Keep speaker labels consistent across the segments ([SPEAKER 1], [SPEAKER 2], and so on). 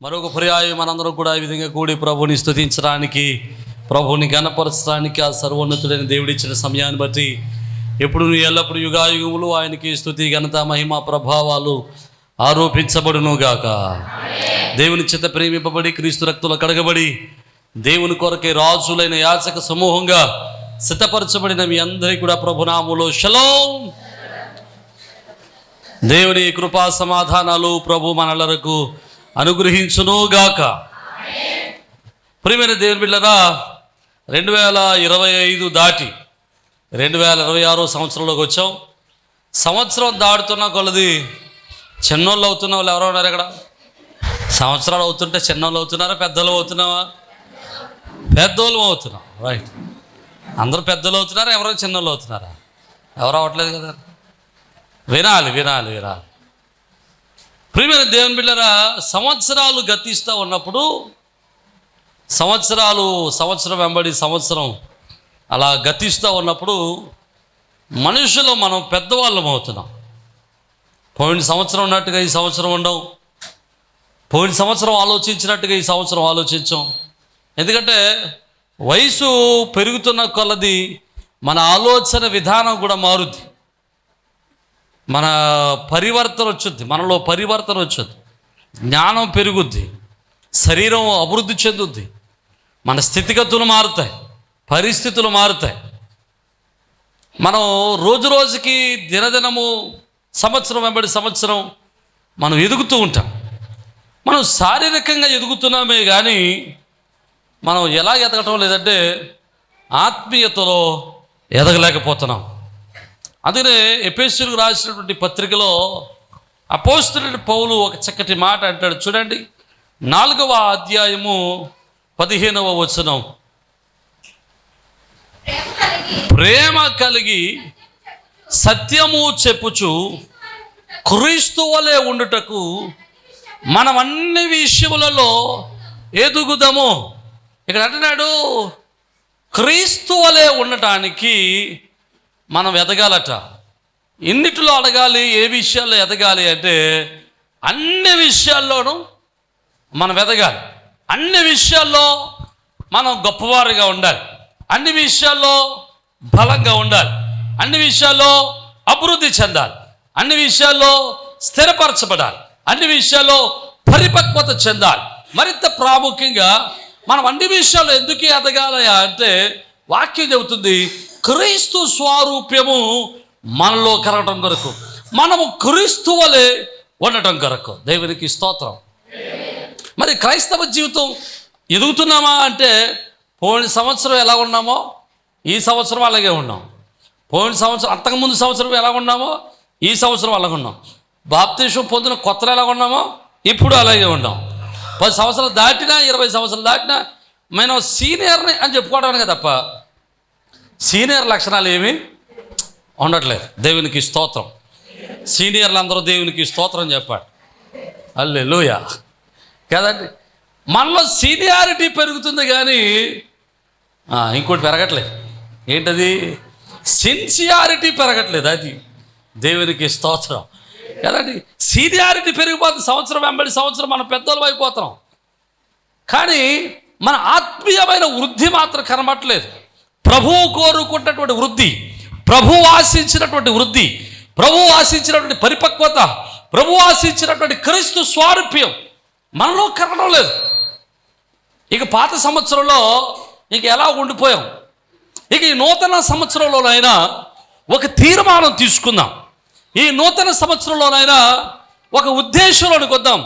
[SPEAKER 1] మరొక పర్యాయం మనందరం కూడా ఈ విధంగా కూడి ప్రభుని స్తుతించడానికి, ప్రభుని ఘనపరచడానికి ఆ సర్వోన్నతుడైన దేవుడిచ్చిన సమయాన్ని బట్టి ఎప్పుడు ఎల్లప్పుడు యుగాయుగములు ఆయనకి స్తుతి ఘనత మహిమ ప్రభావాలు ఆరోపించబడునుగాక. దేవుని చేత ప్రేమింపబడి క్రీస్తు రక్తులు కడగబడి దేవుని కొరకే రాజులైన యాచక సమూహంగా సిద్ధపరచబడిన మీ అందరికీ కూడా ప్రభునామములో షలోం. దేవుని కృపా సమాధానాలు ప్రభు మనలకు అనుగ్రహించునుగాక. ప్రియమైన దేవుని బిడ్డలారా, 2025 దాటి 2026 సంవత్సరంలోకి వచ్చాం. సంవత్సరం దాటుతున్న కొలది చిన్నోళ్ళు అవుతున్న వాళ్ళు ఎవరో ఉన్నారు ఇక్కడ? సంవత్సరాలు అవుతుంటే చిన్నోళ్ళు అవుతున్నారా, పెద్దలు అవుతున్నావా? పెద్దోళ్ళు అవుతున్నాం. రైట్, అందరూ పెద్దలు అవుతున్నారా, ఎవరో చిన్నోళ్ళు అవుతున్నారా? ఎవరు అవ్వట్లేదు కదా. వినాలి వినాలి వినాలి. ప్రియమైన దేవుని బిడ్డలారా, సంవత్సరాలు గతిస్తూ ఉన్నప్పుడు సంవత్సరం వెంబడి సంవత్సరం అలా గతిస్తూ ఉన్నప్పుడు మనుషులు మనం పెద్దవాళ్ళం అవుతున్నాం. పోయిన సంవత్సరం ఉన్నట్టుగా ఈ సంవత్సరం ఉండం, పోయిన సంవత్సరం ఆలోచించినట్టుగా ఈ సంవత్సరం ఆలోచించాం. ఎందుకంటే వయసు పెరుగుతున్న కొలది మన ఆలోచన విధానం కూడా మారుద్ది, మన పరివర్తన వచ్చుద్ది, మనలో పరివర్తన వచ్చుద్ది, జ్ఞానం పెరుగుద్ది, శరీరం అభివృద్ధి చెందుద్ది, మన స్థితిగతులు మారుతాయి, పరిస్థితులు మారుతాయి. మనం రోజు రోజుకి దినదినము సంవత్సరం వెంబడి సంవత్సరం మనం ఎదుగుతూ ఉంటాం. మనం శారీరకంగా ఎదుగుతున్నామే కానీ మనం ఎలా ఎదగటం లేదంటే ఆత్మీయతలో ఎదగలేకపోతున్నాం. అందుకనే ఎఫెసీయులకు రాసినటువంటి పత్రికలో అపోస్తలుడైన పౌలు ఒక చక్కటి మాట అంటాడు. చూడండి, 4వ అధ్యాయము 15వ వచనం. ప్రేమ కలిగి సత్యము చెప్పుచు క్రీస్తు వలె ఉండుటకు మనం అన్ని విషయములలో ఎదుగుదాము. ఇక్కడ అంటున్నాడు, క్రీస్తు వలె ఉండటానికి మనం ఎదగాలట. ఎన్నిటిలో అడగాలి, ఏ విషయాల్లో ఎదగాలి అంటే అన్ని విషయాల్లోనూ మనం ఎదగాలి. అన్ని విషయాల్లో మనం గొప్పవారిగా ఉండాలి, అన్ని విషయాల్లో బలంగా ఉండాలి, అన్ని విషయాల్లో అభివృద్ధి చెందాలి, అన్ని విషయాల్లో స్థిరపరచబడాలి, అన్ని విషయాల్లో పరిపక్వత చెందాలి. మరింత ప్రాముఖ్యంగా మనం అన్ని విషయాల్లో ఎందుకు ఎదగాలి అంటే వాక్యం చెబుతుంది, క్రీస్తు స్వారూప్యము మనలో కలగటం కొరకు, మనము క్రీస్తు వలె ఉండటం కొరకు. దేవునికి స్తోత్రం. మరి క్రైస్తవ జీవితం ఎదుగుతున్నామా అంటే పోయిన సంవత్సరం ఎలా ఉన్నామో ఈ సంవత్సరం అలాగే ఉన్నాం. పోయిన సంవత్సరం, అంతకుముందు సంవత్సరం ఎలా ఉన్నామో ఈ సంవత్సరం అలాగే ఉన్నాం. బాప్తిసం పొందిన కొత్తలో ఎలా ఉన్నామో ఇప్పుడు అలాగే ఉన్నాం. 10 సంవత్సరాలు దాటినా 20 సంవత్సరాలు దాటినా మనం సీనియర్ని అని చెప్పుకోవడానికి తప్ప సీనియర్ లక్షణాలు ఏమీ ఉండట్లేదు. దేవునికి స్తోత్రం. సీనియర్లు అందరూ దేవునికి స్తోత్రం చెప్పాడు. హల్లెలూయా కదండి. మనలో సీనియారిటీ పెరుగుతుంది కానీ ఇంకోటి పెరగట్లేదు. ఏంటది? సిన్సియారిటీ పెరగట్లేదు. అది దేవునికి స్తోత్రం కదండి. సీనియారిటీ పెరిగిపోతుంది, సంవత్సరం వెంబడి సంవత్సరం మనం పెద్దోళ్ళు అయిపోతాం. కానీ మన ఆత్మీయమైన వృద్ధి మాత్రం కనబట్టలేదు. ప్రభువు కోరుకున్నటువంటి వృద్ధి, ప్రభువు ఆశించినటువంటి వృద్ధి, ప్రభువు ఆశించినటువంటి పరిపక్వత, ప్రభువు ఆశించినటువంటి క్రీస్తు స్వారూప్యం మనలో కనడం లేదు. ఇక పాత సంవత్సరంలో ఇక ఎలా ఉండిపోయాం. ఇక ఈ నూతన సంవత్సరంలోనైనా ఒక తీర్మానం తీసుకుందాం. ఈ నూతన సంవత్సరంలోనైనా ఒక ఉద్దేశంలోనికి వద్దాం,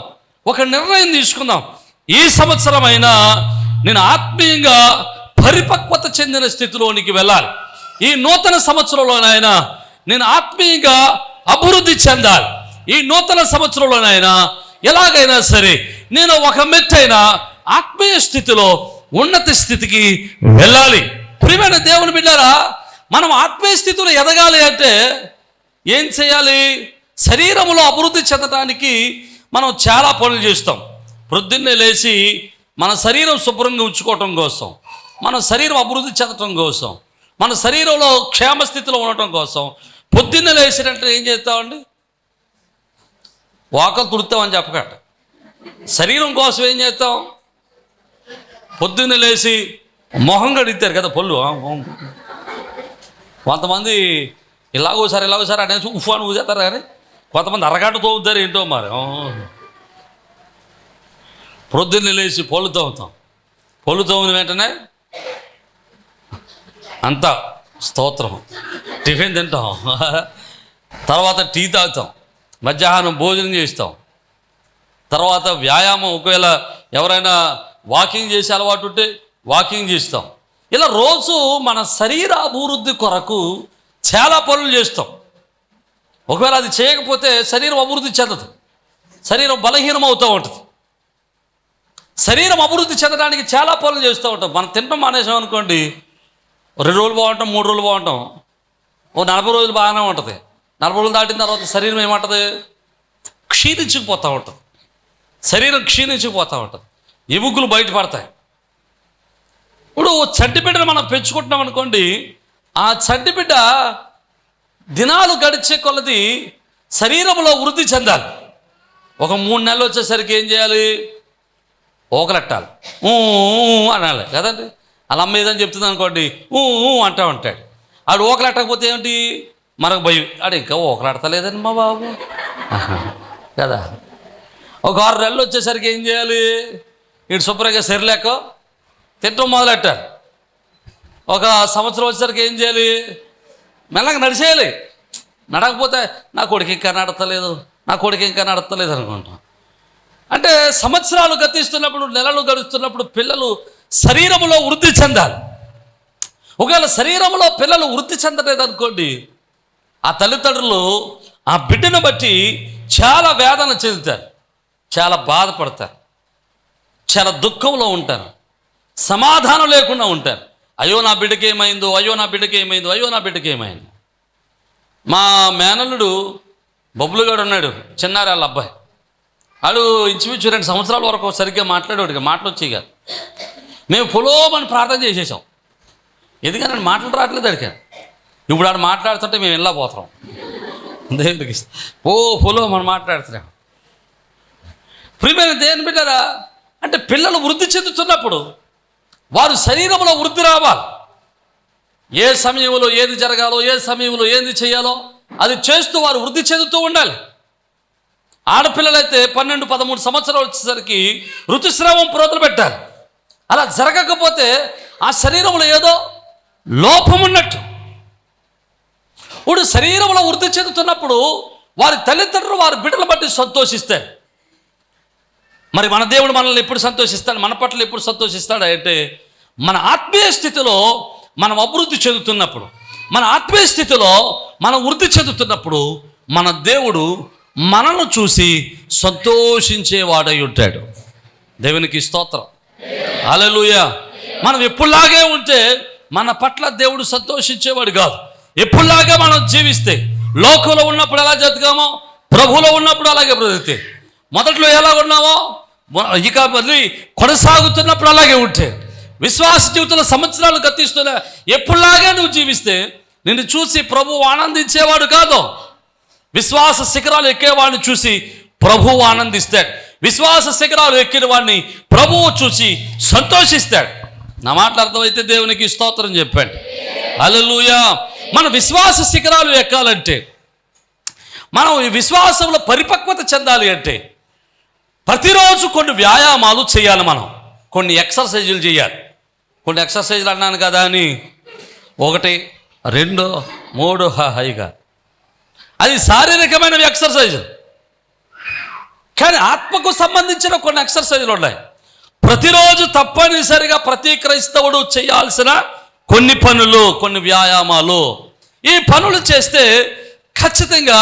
[SPEAKER 1] ఒక నిర్ణయం తీసుకుందాం. ఈ సంవత్సరం అయినా నేను ఆత్మీయంగా పరిపక్వత చెందిన స్థితిలోనికి వెళ్ళాలి. ఈ నూతన సంవత్సరంలోనైనా నేను ఆత్మీయంగా అభివృద్ధి చెందాలి. ఈ నూతన సంవత్సరంలోనైనా ఎలాగైనా సరే నేను ఒక మెట్టైన ఆత్మీయ స్థితిలో ఉన్నత స్థితికి వెళ్ళాలి. ప్రియమైన దేవుని బిడ్డలారా, మనం ఆత్మీయ స్థితిలో ఎదగాలి అంటే ఏం చేయాలి? శరీరంలో అభివృద్ధి చెందడానికి మనం చాలా పనులు చేస్తాం. పొద్దున్నే లేచి మన శరీరం శుభ్రంగా ఉంచుకోవటం కోసం, మన శరీరం అభివృద్ధి చెందటం కోసం, మన శరీరంలో క్షేమస్థితిలో ఉండటం కోసం పొద్దున్నే లేచినట్టు ఏం చేస్తామండి? వాకలు తుడుతామని చెప్పకట, శరీరం కోసం ఏం చేస్తాం? పొద్దున్నే లేచి మొహం కడిగితారు కదా పళ్ళు. కొంతమంది ఇలాగోసారి అనేసి ఉఫాను ఊజేస్తారు, కానీ కొంతమంది అరగంట తోముతారు ఏంటో మరి. పొద్దున్నే లేచి పళ్ళు తోముతాం. పళ్ళు తోమిన వెంటనే అంతా స్తోత్రం, టిఫిన్ తింటాం, తర్వాత టీ తాగుతాం, మధ్యాహ్నం భోజనం చేస్తాం, తర్వాత వ్యాయామం, ఒకవేళ ఎవరైనా వాకింగ్ చేసే అలవాటు ఉంటే వాకింగ్ చేస్తాం. ఇలా రోజు మన శరీర అభివృద్ధి కొరకు చాలా పనులు చేస్తాం. ఒకవేళ అది చేయకపోతే శరీరం అభివృద్ధి చెందదు, శరీరం బలహీనం అవుతూ ఉంటుంది. శరీరం అభివృద్ధి చెందడానికి చాలా పనులు చేస్తూ ఉంటాం. మనం తినడం మానేసాం అనుకోండి, 2 రోజులు బాగుంటాం, 3 రోజులు బాగుంటాం, 40 రోజులు బాగానే ఉంటుంది. 40 రోజులు దాటిన తర్వాత శరీరం ఏమంటుంది? క్షీణించుకుపోతూ ఉంటుంది. శరీరం క్షీణించిపోతూ ఉంటుంది, ఎముకలు బయటపడతాయి. ఇప్పుడు చంటిబిడ్డను మనం పెంచుకుంటున్నాం అనుకోండి, ఆ చంటిబిడ్డ దినాలు గడిచే కొలది శరీరంలో వృద్ధి చెందాలి. ఒక 3 నెలలు వచ్చేసరికి ఏం చేయాలి? ఓకలెట్టాలి, అనాలి కదండి. అలా అమ్మ ఏదని చెప్తుంది అనుకోండి, అంటూ ఉంటాడు. ఆడు ఓకలెట్టకపోతే ఏమిటి? మనకు భయం, ఆడు ఇంకా ఓకలాడతలేదండి మా బాబు కదా. ఒక 6 నెలలు వచ్చేసరికి ఏం చేయాలి? ఇటు శుభ్రంగా సరిలేక తిట్టడం మొదలెట్టాలి. ఒక సంవత్సరం వచ్చేసరికి ఏం చేయాలి? మెల్లగా నడిచేయాలి. నడకపోతే నా కొడుకు ఇంకా నడతలేదు అనుకుంటాం. అంటే సంవత్సరాలు గతిస్తున్నప్పుడు, నెలలు గడుస్తున్నప్పుడు పిల్లలు శరీరంలో వృద్ధి చెందాలి. ఒకవేళ శరీరంలో పిల్లలు వృద్ధి చెందలేదు అనుకోండి, ఆ తల్లిదండ్రులు ఆ బిడ్డను బట్టి చాలా వేదన చెందుతారు, చాలా బాధపడతారు, చాలా దుఃఖంలో ఉంటారు, సమాధానం లేకుండా ఉంటారు. అయ్యో నా బిడ్డకి ఏమైంది. మా మేనల్లుడు బొబ్బులుగాడు ఉన్నాడు, చిన్నారి వాళ్ళ అబ్బాయి. వాడు ఇంచుమించు 2 సంవత్సరాల వరకు సరిగ్గా మాట్లాడేవాడికి మాటలు వచ్చేవి కాదు. మేము పొలోమని ప్రార్థన చేసేసాం, ఎందుకని మాటలు రావట్లేదు అడిగాను. ఇప్పుడు ఆడు మాట్లాడుతుంటే మేము ఇలా పోతాం, దేవుడికి పొలో మనం మాట్లాడుతున్నాం. ప్రియమైన దేవుని బిడ్డరా, అంటే పిల్లలు వృద్ధి చెందుతున్నప్పుడు వారు శరీరంలో వృద్ధి రావాలి. ఏ సమయంలో ఏది జరగాలో, ఏ సమయంలో ఏది చేయాలో అది చేస్తూ వారు వృద్ధి చెందుతూ ఉండాలి. ఆడపిల్లలైతే 12-13 సంవత్సరాలు వచ్చేసరికి ఋతుస్రావం మొదలు పెట్టాలి. అలా జరగకపోతే ఆ శరీరంలో ఏదో లోపం ఉన్నట్టు. ఇప్పుడు శరీరంలో వృద్ధి చెందుతున్నప్పుడు వారి తల్లిదండ్రులు వారి బిడ్డల బట్టి సంతోషిస్తారు. మరి మన దేవుడు మనల్ని ఎప్పుడు సంతోషిస్తాడు, మన పట్ల ఎప్పుడు సంతోషిస్తాడు అంటే మన ఆత్మీయ స్థితిలో మనం అభివృద్ధి చెందుతున్నప్పుడు, మన ఆత్మీయ స్థితిలో మనం వృద్ధి చెందుతున్నప్పుడు మన దేవుడు మనల్ని చూసి సంతోషించేవాడై ఉంటాడు. దేవునికి స్తోత్రం, హల్లెలూయా. మనం ఎప్పుడులాగే ఉంటే మన పట్ల దేవుడు సంతోషించేవాడు కాదు. ఎప్పుడులాగా మనం జీవిస్తే, లోకంలో ఉన్నప్పుడు ఎలా బ్రతికామో ప్రభువులో ఉన్నప్పుడు అలాగే బ్రతికితే, మొదట్లో ఎలా ఉన్నామో ఇక మళ్ళీ కొనసాగుతున్నప్పుడు అలాగే ఉంటే, విశ్వాస జీవితంలో సంవత్సరాలు గతిస్తున్నా ఎప్పుడులాగే నువ్వు జీవిస్తే నిన్ను చూసి ప్రభువు ఆనందించేవాడు కాదు. విశ్వాస శిఖరాలు ఎక్కేవాడిని చూసి ప్రభువు ఆనందిస్తాడు. విశ్వాస శిఖరాలు ఎక్కిన వాడిని ప్రభువు చూసి సంతోషిస్తాడు. నా మాటలు అర్థమైతే దేవునికి స్తోత్రం చెప్పండి, హల్లెలూయా. మన విశ్వాస శిఖరాలు ఎక్కాలంటే, మనం ఈ విశ్వాసంలో పరిపక్వత చెందాలి అంటే ప్రతిరోజు కొన్ని వ్యాయామాలు చేయాలి. మనం కొన్ని ఎక్సర్సైజులు చేయాలి. కొన్ని ఎక్సర్సైజులు అన్నాను కదా అని 1, 2, 3 హాయిగా, అది శారీరకమైన ఎక్సర్సైజు. కానీ ఆత్మకు సంబంధించిన కొన్ని ఎక్సర్సైజులు ఉన్నాయి. ప్రతిరోజు తప్పనిసరిగా ప్రతి క్రైస్తవుడు చేయాల్సిన కొన్ని పనులు, కొన్ని వ్యాయామాలు. ఈ పనులు చేస్తే ఖచ్చితంగా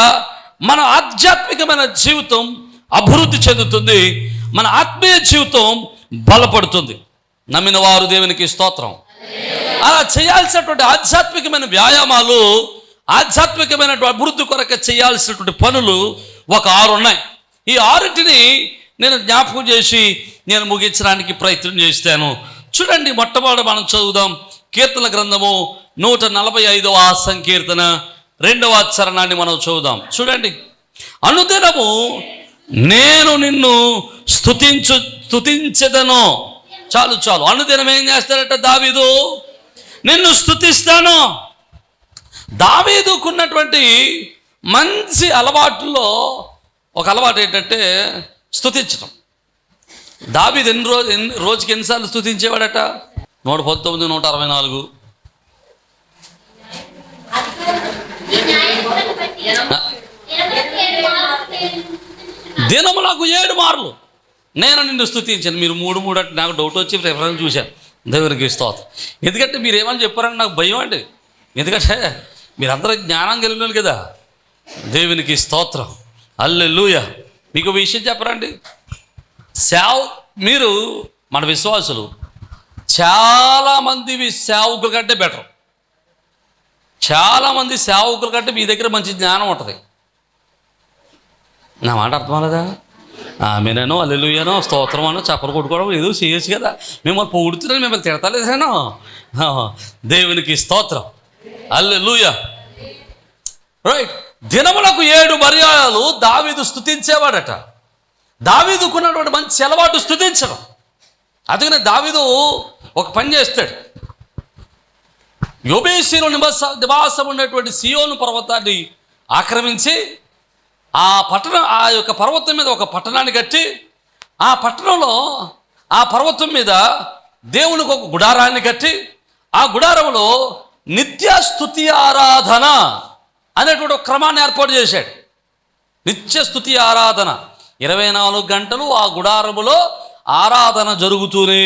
[SPEAKER 1] మన ఆధ్యాత్మికమైన జీవితం అభివృద్ధి చెందుతుంది, మన ఆత్మీయ జీవితం బలపడుతుంది. నమ్మిన వారు దేవునికి స్తోత్రం. అలా చేయాల్సినటువంటి ఆధ్యాత్మికమైన వ్యాయామాలు, ఆధ్యాత్మికమైన అభివృద్ధి కొరకు చేయాల్సినటువంటి పనులు ఒక 6 ఉన్నాయి. ఈ 6టిని నేను జ్ఞాపకం చేసి నేను ముగించడానికి ప్రయత్నం చేస్తాను. చూడండి, మొట్టమొదటి మనం చదువుదాం కీర్తన గ్రంథము 145వ సంకీర్తన 2వ చరణాన్ని మనం చదువుదాం. చూడండి, అనుదినము నేను నిన్ను స్తుతించెదను. చాలు అనుదినం ఏం చేస్తాడట దావీదు? నిన్ను స్తుతిస్తాను. దావీదుకున్నటువంటి మంచి అలవాటులో ఒక అలవాటు ఏంటంటే స్తుతించడం. దావీదు రోజుకి ఎన్నిసార్లు స్తుతించేవాడట? 119, 164. దినములకు 7 మార్లు నేను నిన్ను స్తుతించాను. మీరు 3 అంటే నాకు డౌట్ వచ్చి రెఫరెన్స్ చూశాను. దేవునికి స్తోత్రం. ఎందుకంటే మీరు ఏమని చెప్పారని నాకు భయం అండి. ఎందుకంటే మీరందరూ జ్ఞానం కలిగిన కదా. దేవునికి స్తోత్రం, హల్లెలూయా. మీకు విషయం చెప్పరండి, మీరు మన విశ్వాసులు చాలామంది సేవకుల కంటే బెటర్. చాలామంది సేవకుల కంటే మీ దగ్గర మంచి జ్ఞానం ఉంటుంది. నా మాట అర్థం లేదా? ఆమేనో హల్లెలూయానో స్తోత్రం అనో చప్పలు కొట్టుకోవడం ఏదో చేయొచ్చు కదా. మిమ్మల్ని పొగుడుతున్నాను, మిమ్మల్ని తిడతలేదేనో. దేవునికి స్తోత్రం, హల్లెలూయా. రైట్. దినములకు 7 పర్యాయాలు దావీదు స్తుతించేవాడట. దావీదుకున్నటువంటి మంచి అలవాటు స్తుతించడం. అందుకనే దావీదు ఒక పని చేస్తాడు. యెబూసీయుల నివాసం ఉన్నటువంటి సియోను పర్వతాన్ని ఆక్రమించి ఆ యొక్క పర్వతం మీద ఒక పట్టణాన్ని కట్టి, ఆ పట్టణంలో ఆ పర్వతం మీద దేవునికి ఒక గుడారాన్ని కట్టి, ఆ గుడారంలో నిత్య స్తుతి ఆరాధన అనేటువంటి ఒక క్రమాన్ని ఏర్పాటు చేశాడు. నిత్య స్తుతి ఆరాధన 24 గంటలు ఆ గుడారములో ఆరాధన జరుగుతూనే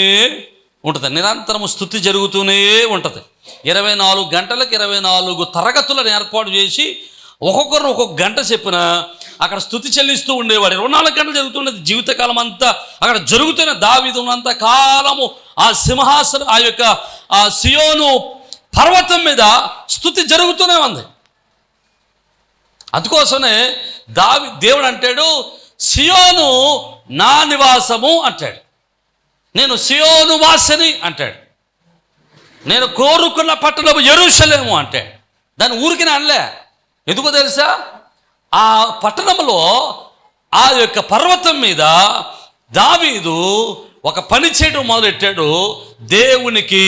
[SPEAKER 1] ఉంటుంది. నిరంతరము స్తుతి జరుగుతూనే ఉంటుంది. 24 గంటలకు 24 తరగతులను ఏర్పాటు చేసి ఒక్కొక్కరు ఒక్కొక్క గంట చెప్పిన అక్కడ స్తుతి చెల్లిస్తూ ఉండేవాడు. 24 గంటలు జరుగుతుండేది. జీవితకాలం అంతా అక్కడ జరుగుతున్న దావీదు ఉన్నంత కాలము ఆ సింహాసనం, ఆ యొక్క ఆ సియోను పర్వతం మీద స్తుతి జరుగుతూనే ఉంది. అందుకోసమే దేవుడు అంటాడు, సియోను నా నివాసము అంటాడు. నేను సియోను వాసిని అంటాడు. నేను కోరుకున్న పట్టణము యెరూషలేము అంటాడు. దాని ఊరికి అనలే. ఎందుకో తెలుసా? ఆ పట్టణంలో ఆ యొక్క పర్వతం మీద దావీదు ఒక పని చేయడం మొదలెట్టాడు. దేవునికి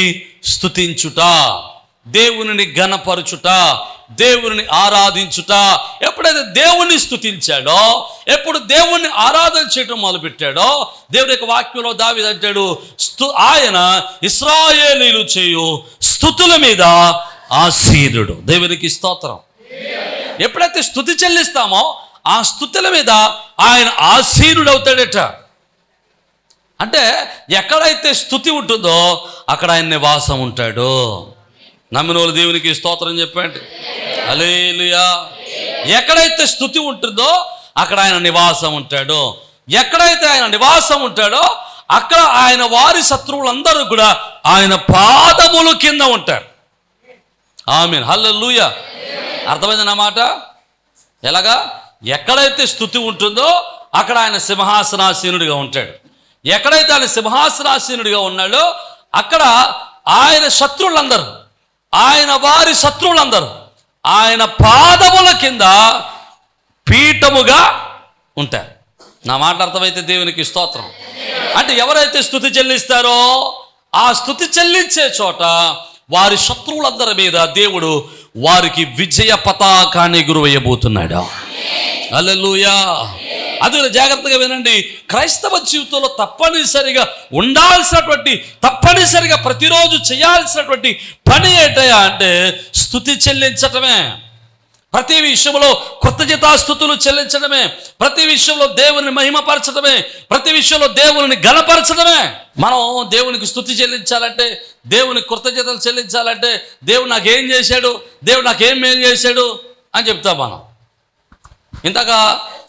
[SPEAKER 1] స్తుతించుట, దేవునిని ఘనపరచుట, దేవుని ఆరాధించుట. ఎప్పుడైతే దేవుణ్ణి స్తుతించాడో, ఎప్పుడు దేవుణ్ణి ఆరాధన చేయడం మొదలుపెట్టాడో, దేవుని యొక్క వాక్యంలో దావీదు అంటాడు, ఆయన ఇశ్రాయేలీయులు చేయు స్తుతుల మీద ఆసీనుడు. దేవునికి స్తోత్రం. ఎప్పుడైతే స్తుతి చెల్లిస్తామో ఆ స్తుతుల మీద ఆయన ఆసీనుడు అవుతాడట. అంటే ఎక్కడైతే స్తుతి ఉంటుందో అక్కడ ఆయన నివాసం ఉంటాడు. నమ్మిన వాళ్ళు దేవునికి స్తోత్రం చెప్పండి, హల్లెలూయా. ఎక్కడైతే స్తుతి ఉంటుందో అక్కడ ఆయన నివాసం ఉంటాడు. ఎక్కడైతే ఆయన నివాసం ఉంటాడో అక్కడ ఆయన వారి శత్రువులందరూ కూడా ఆయన పాదముల కింద ఉంటారు. ఆమేన్, హల్లెలూయా. అర్థమైందన్నమాట. ఎలాగా? ఎక్కడైతే స్తుతి ఉంటుందో అక్కడ ఆయన సింహాసనాసీనుడిగా ఉంటాడు. ఎక్కడైతే ఆయన సింహాసనాసీనుడిగా ఉన్నాడో అక్కడ ఆయన శత్రువులందరూ, ఆయన వారి శత్రువులందరూ ఆయన పాదముల కింద పీఠముగా ఉంటారు. నా మాట అర్థమైతే దేవునికి స్తోత్రం. అంటే ఎవరైతే స్తుతి చెల్లిస్తారో ఆ స్తుతి చెల్లించే చోట వారి శత్రువులందరి మీద దేవుడు వారికి విజయ పతాకాన్ని గురువేయబోతున్నాడు. హల్లెలూయా. అది జాగ్రత్తగా వినండి. క్రైస్తవ జీవితంలో తప్పనిసరిగా ఉండాల్సినటువంటి, తప్పనిసరిగా ప్రతిరోజు చేయాల్సినటువంటి పని ఏంటయా అంటే స్తుతి చెల్లించటమే. ప్రతి విషయంలో కృతజ్ఞతాస్తుతులు చెల్లించడమే, ప్రతి విషయంలో దేవుని మహిమపరచడమే, ప్రతి విషయంలో దేవుని ఘనపరచడమే. మనం దేవునికి స్తుతి చెల్లించాలంటే, దేవునికి కృతజ్ఞతలు చెల్లించాలంటే, దేవుడు నాకేం చేశాడు, దేవుడు నాకేం మేలు చేశాడు అని చెప్తాం మనం. ఇంతగా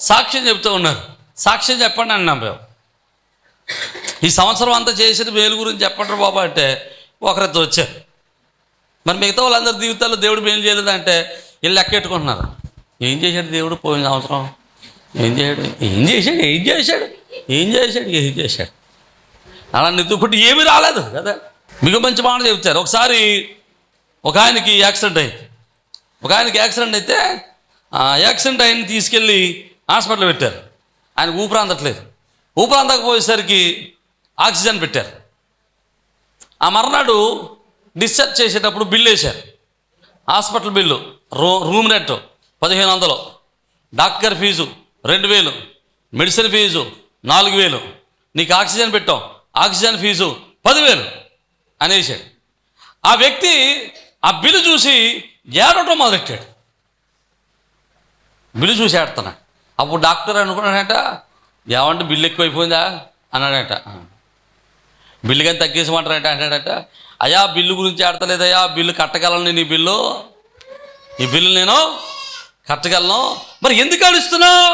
[SPEAKER 1] సాక్ష్యం చెప్తూ ఉన్నారు. సాక్ష్యం చెప్పండి అన్నాం మేము. ఈ సంవత్సరం అంతా చేసిన మేలు గురించి చెప్పండి బాబా అంటే ఒకరిద్దరు వచ్చారు. మరి మిగతా వాళ్ళందరి జీవితాల్లో దేవుడు మేలు చేయలేదంటే వీళ్ళు లెక్కెట్టుకుంటున్నారు. ఏం చేశాడు దేవుడు పోయిన సంవత్సరం? ఏం చేశాడు అలా నెత్తుకుంటే ఏమీ రాలేదు కదా. మీకు మంచి మాట చెప్తారు. ఒకసారి ఒక ఆయనకి యాక్సిడెంట్ అయితే యాక్సిడెంట్ అయిన తీసుకెళ్ళి హాస్పిటల్ పెట్టారు. ఆయన ఊపిరి అందట్లేదు. ఊపిరి అందకపోయేసరికి ఆక్సిజన్ పెట్టారు. ఆ మర్నాడు డిశ్చార్జ్ చేసేటప్పుడు బిల్లు వేశారు. Hospital bill, room rent 1500, doctor fee 2000, medicine fee 4000, నీకు ఆక్సిజన్ పెట్టాం, ఆక్సిజన్ ఫీజు 10,000 అనేసాడు. ఆ వ్యక్తి ఆ బిల్లు చూసి ఏడవటం మొదలెట్టాడు. బిల్లు చూసి ఏడుతున్నాడు. అప్పుడు డాక్టర్ అనుకున్నాడట, ఏమంటే బిల్లు ఎక్కువైపోయిందా అన్నాడట. బిల్లు కానీ తగ్గేసమంటారట అంటాడట. అయ్యా బిల్లు గురించి ఆడతలేదయ్యా, బిల్లు కట్టగలను నేను, ఈ బిల్లు నేను కట్టగలను. మరి ఎందుకు అడుస్తున్నావు?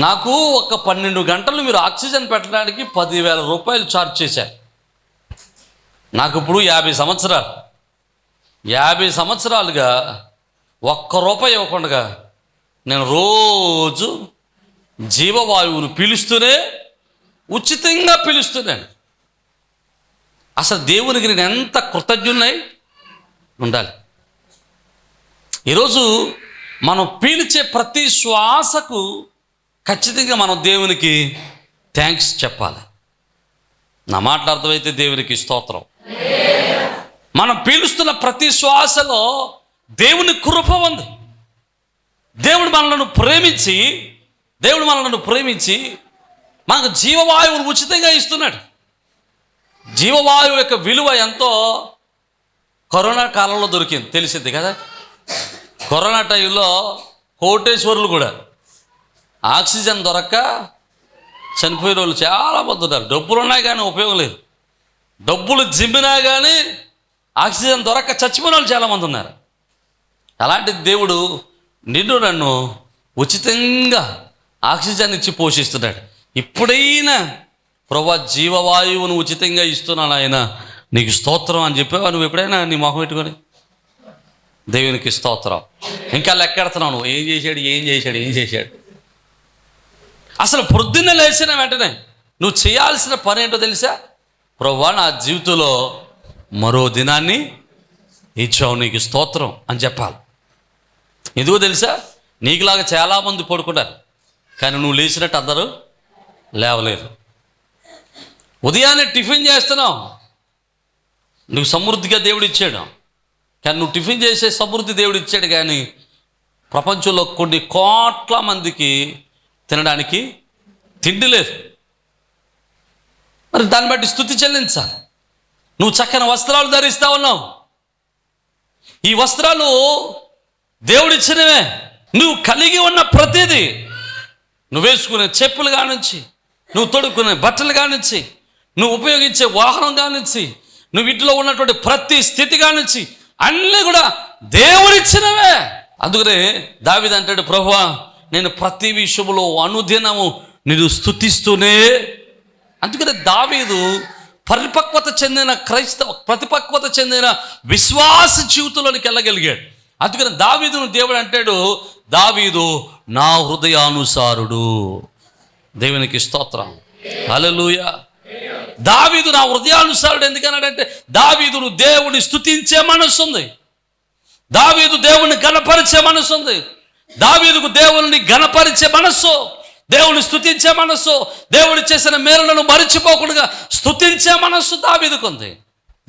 [SPEAKER 1] నాకు ఒక 12 గంటలు మీరు ఆక్సిజన్ పెట్టడానికి 10,000 రూపాయలు ఛార్జ్ చేశారు. నాకు ఇప్పుడు 50 సంవత్సరాలు, 50 సంవత్సరాలుగా ₹1 ఇవ్వకుండా నేను రోజు జీవవాయువును పీలుస్తూనే, ఉచితంగా పీలుస్తున్నాను. అసలు దేవునికి నేను ఎంత కృతజ్ఞున్నై ఉండాలి. ఈరోజు మనం పీల్చే ప్రతి శ్వాసకు ఖచ్చితంగా మనం దేవునికి థ్యాంక్స్ చెప్పాలి. నా మాటలు అర్థమైతే దేవునికి స్తోత్రం. మనం పీలుస్తున్న ప్రతి శ్వాసలో దేవుని కృప ఉంది. దేవుడు మనలను ప్రేమించి మనకు జీవవాయువును ఉచితంగా ఇస్తున్నాడు. జీవవాయువు యొక్క విలువ ఎంతో కరోనా కాలంలో దొరికింది, తెలిసింది కదా. కరోనా టైంలో కోటేశ్వరులు కూడా ఆక్సిజన్ దొరక్క చనిపోయిన వాళ్ళు చాలామంది ఉన్నారు. డబ్బులు ఉన్నాయి కానీ ఉపయోగం లేదు. డబ్బులు జిమ్మినా కానీ ఆక్సిజన్ దొరక్క చచ్చిపోయిన వాళ్ళు చాలామంది ఉన్నారు. అలాంటి దేవుడు నిన్ను నన్ను ఉచితంగా ఆక్సిజన్ ఇచ్చి పోషిస్తున్నాడు. ఇప్పుడైనా ప్రభువా జీవవాయువును ఉచితంగా ఇస్తున్నాను ఆయన, నీకు స్తోత్రం అని చెప్పావా నువ్వు ఎప్పుడైనా నీ మొహం పెట్టుకొని? దేవునికి స్తోత్రం. ఇంకా లెక్కెడుతున్నావు నువ్వు, ఏం చేశాడు. అసలు పొద్దున్నే లేచిన వెంటనే నువ్వు చేయాల్సిన పని ఏంటో తెలుసా? ప్రభువా నా జీవితంలో మరో దినాన్ని ఇచ్చావు, నీకు స్తోత్రం అని చెప్పాలి. ఎందుకో తెలుసా? నీకులాగా చాలామంది పడుకున్నారు, కానీ నువ్వు లేచినట్టు అందరూ లేవలేరు. ఉదయాన్నే టిఫిన్ చేస్తున్నావు, నువ్వు సమృద్ధిగా దేవుడు ఇచ్చాడు, కానీ నువ్వు టిఫిన్ చేసే సమృద్ధి దేవుడు ఇచ్చాడు, కానీ ప్రపంచంలో కొన్ని కోట్ల మందికి తినడానికి తిండి లేదు. మరి దాన్ని బట్టి స్తుతి చెల్లించాలి. నువ్వు చక్కని వస్త్రాలు ధరిస్తా ఉన్నావు, ఈ వస్త్రాలు దేవుడిచ్చినవే. నువ్వు కలిగి ఉన్న ప్రతిదీ, నువ్వు వేసుకునే చెప్పులు కానించి, నువ్వు తొడుక్కునే బట్టలు కానించి, నువ్వు ఉపయోగించే వాహనం కానించి, నువ్వు ఇంట్లో ఉన్నటువంటి ప్రతి స్థితి కానించి అన్నీ కూడా దేవుడిచ్చినవే. అందుకనే దావీదు అంటాడు, ప్రభువా నేను ప్రతి విషయంలో అనుదినము నేను స్తుతిస్తూనే. అందుకనే దావీదు పరిపక్వత చెందిన విశ్వాస జీవితంలోనికి వెళ్ళగలిగాడు. అందుకని దావీదును దేవుడు అంటాడు, దావీదు నా హృదయానుసారుడు. దేవునికి స్తోత్రం, హల్లెలూయా. దావీదు నా హృదయానుసారుడు ఎందుకన్నాడంటే, దావీదును దేవుని స్తుతించే మనస్సు ఉంది, దావీదు దేవుని గణపరిచే మనస్సు ఉంది, దావీదుకు దేవుని గణపరిచే మనస్సు, దేవుని స్తుతించే మనస్సు, దేవుడు చేసిన మేలులను మరిచిపోకుండా స్తుతించే మనస్సు దావీదుకు ఉంది.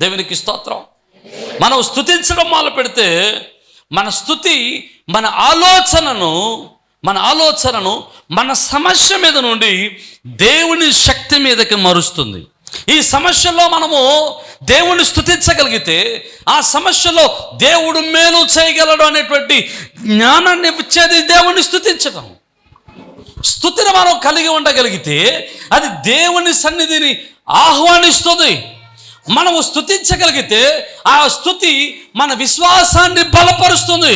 [SPEAKER 1] దేవునికి స్తోత్రం. మనం స్తుతించడం మొదలు పెడితే మన స్తుతి మన ఆలోచనను మన సమస్య మీద నుండి దేవుని శక్తి మీదకి మరుస్తుంది. ఈ సమస్యలో మనము దేవుణ్ణి స్తుతించగలిగితే ఆ సమస్యలో దేవుడు మేలు చేయగలడు అనేటువంటి జ్ఞానాన్ని ఇచ్చేది దేవుణ్ణి స్తుతించడం. స్తుతిని మనం కలిగి ఉండగలిగితే అది దేవుని సన్నిధిని ఆహ్వానిస్తుంది. మనము స్తుతించగలిగితే ఆ స్తుతి మన విశ్వాసాన్ని బలపరుస్తుంది.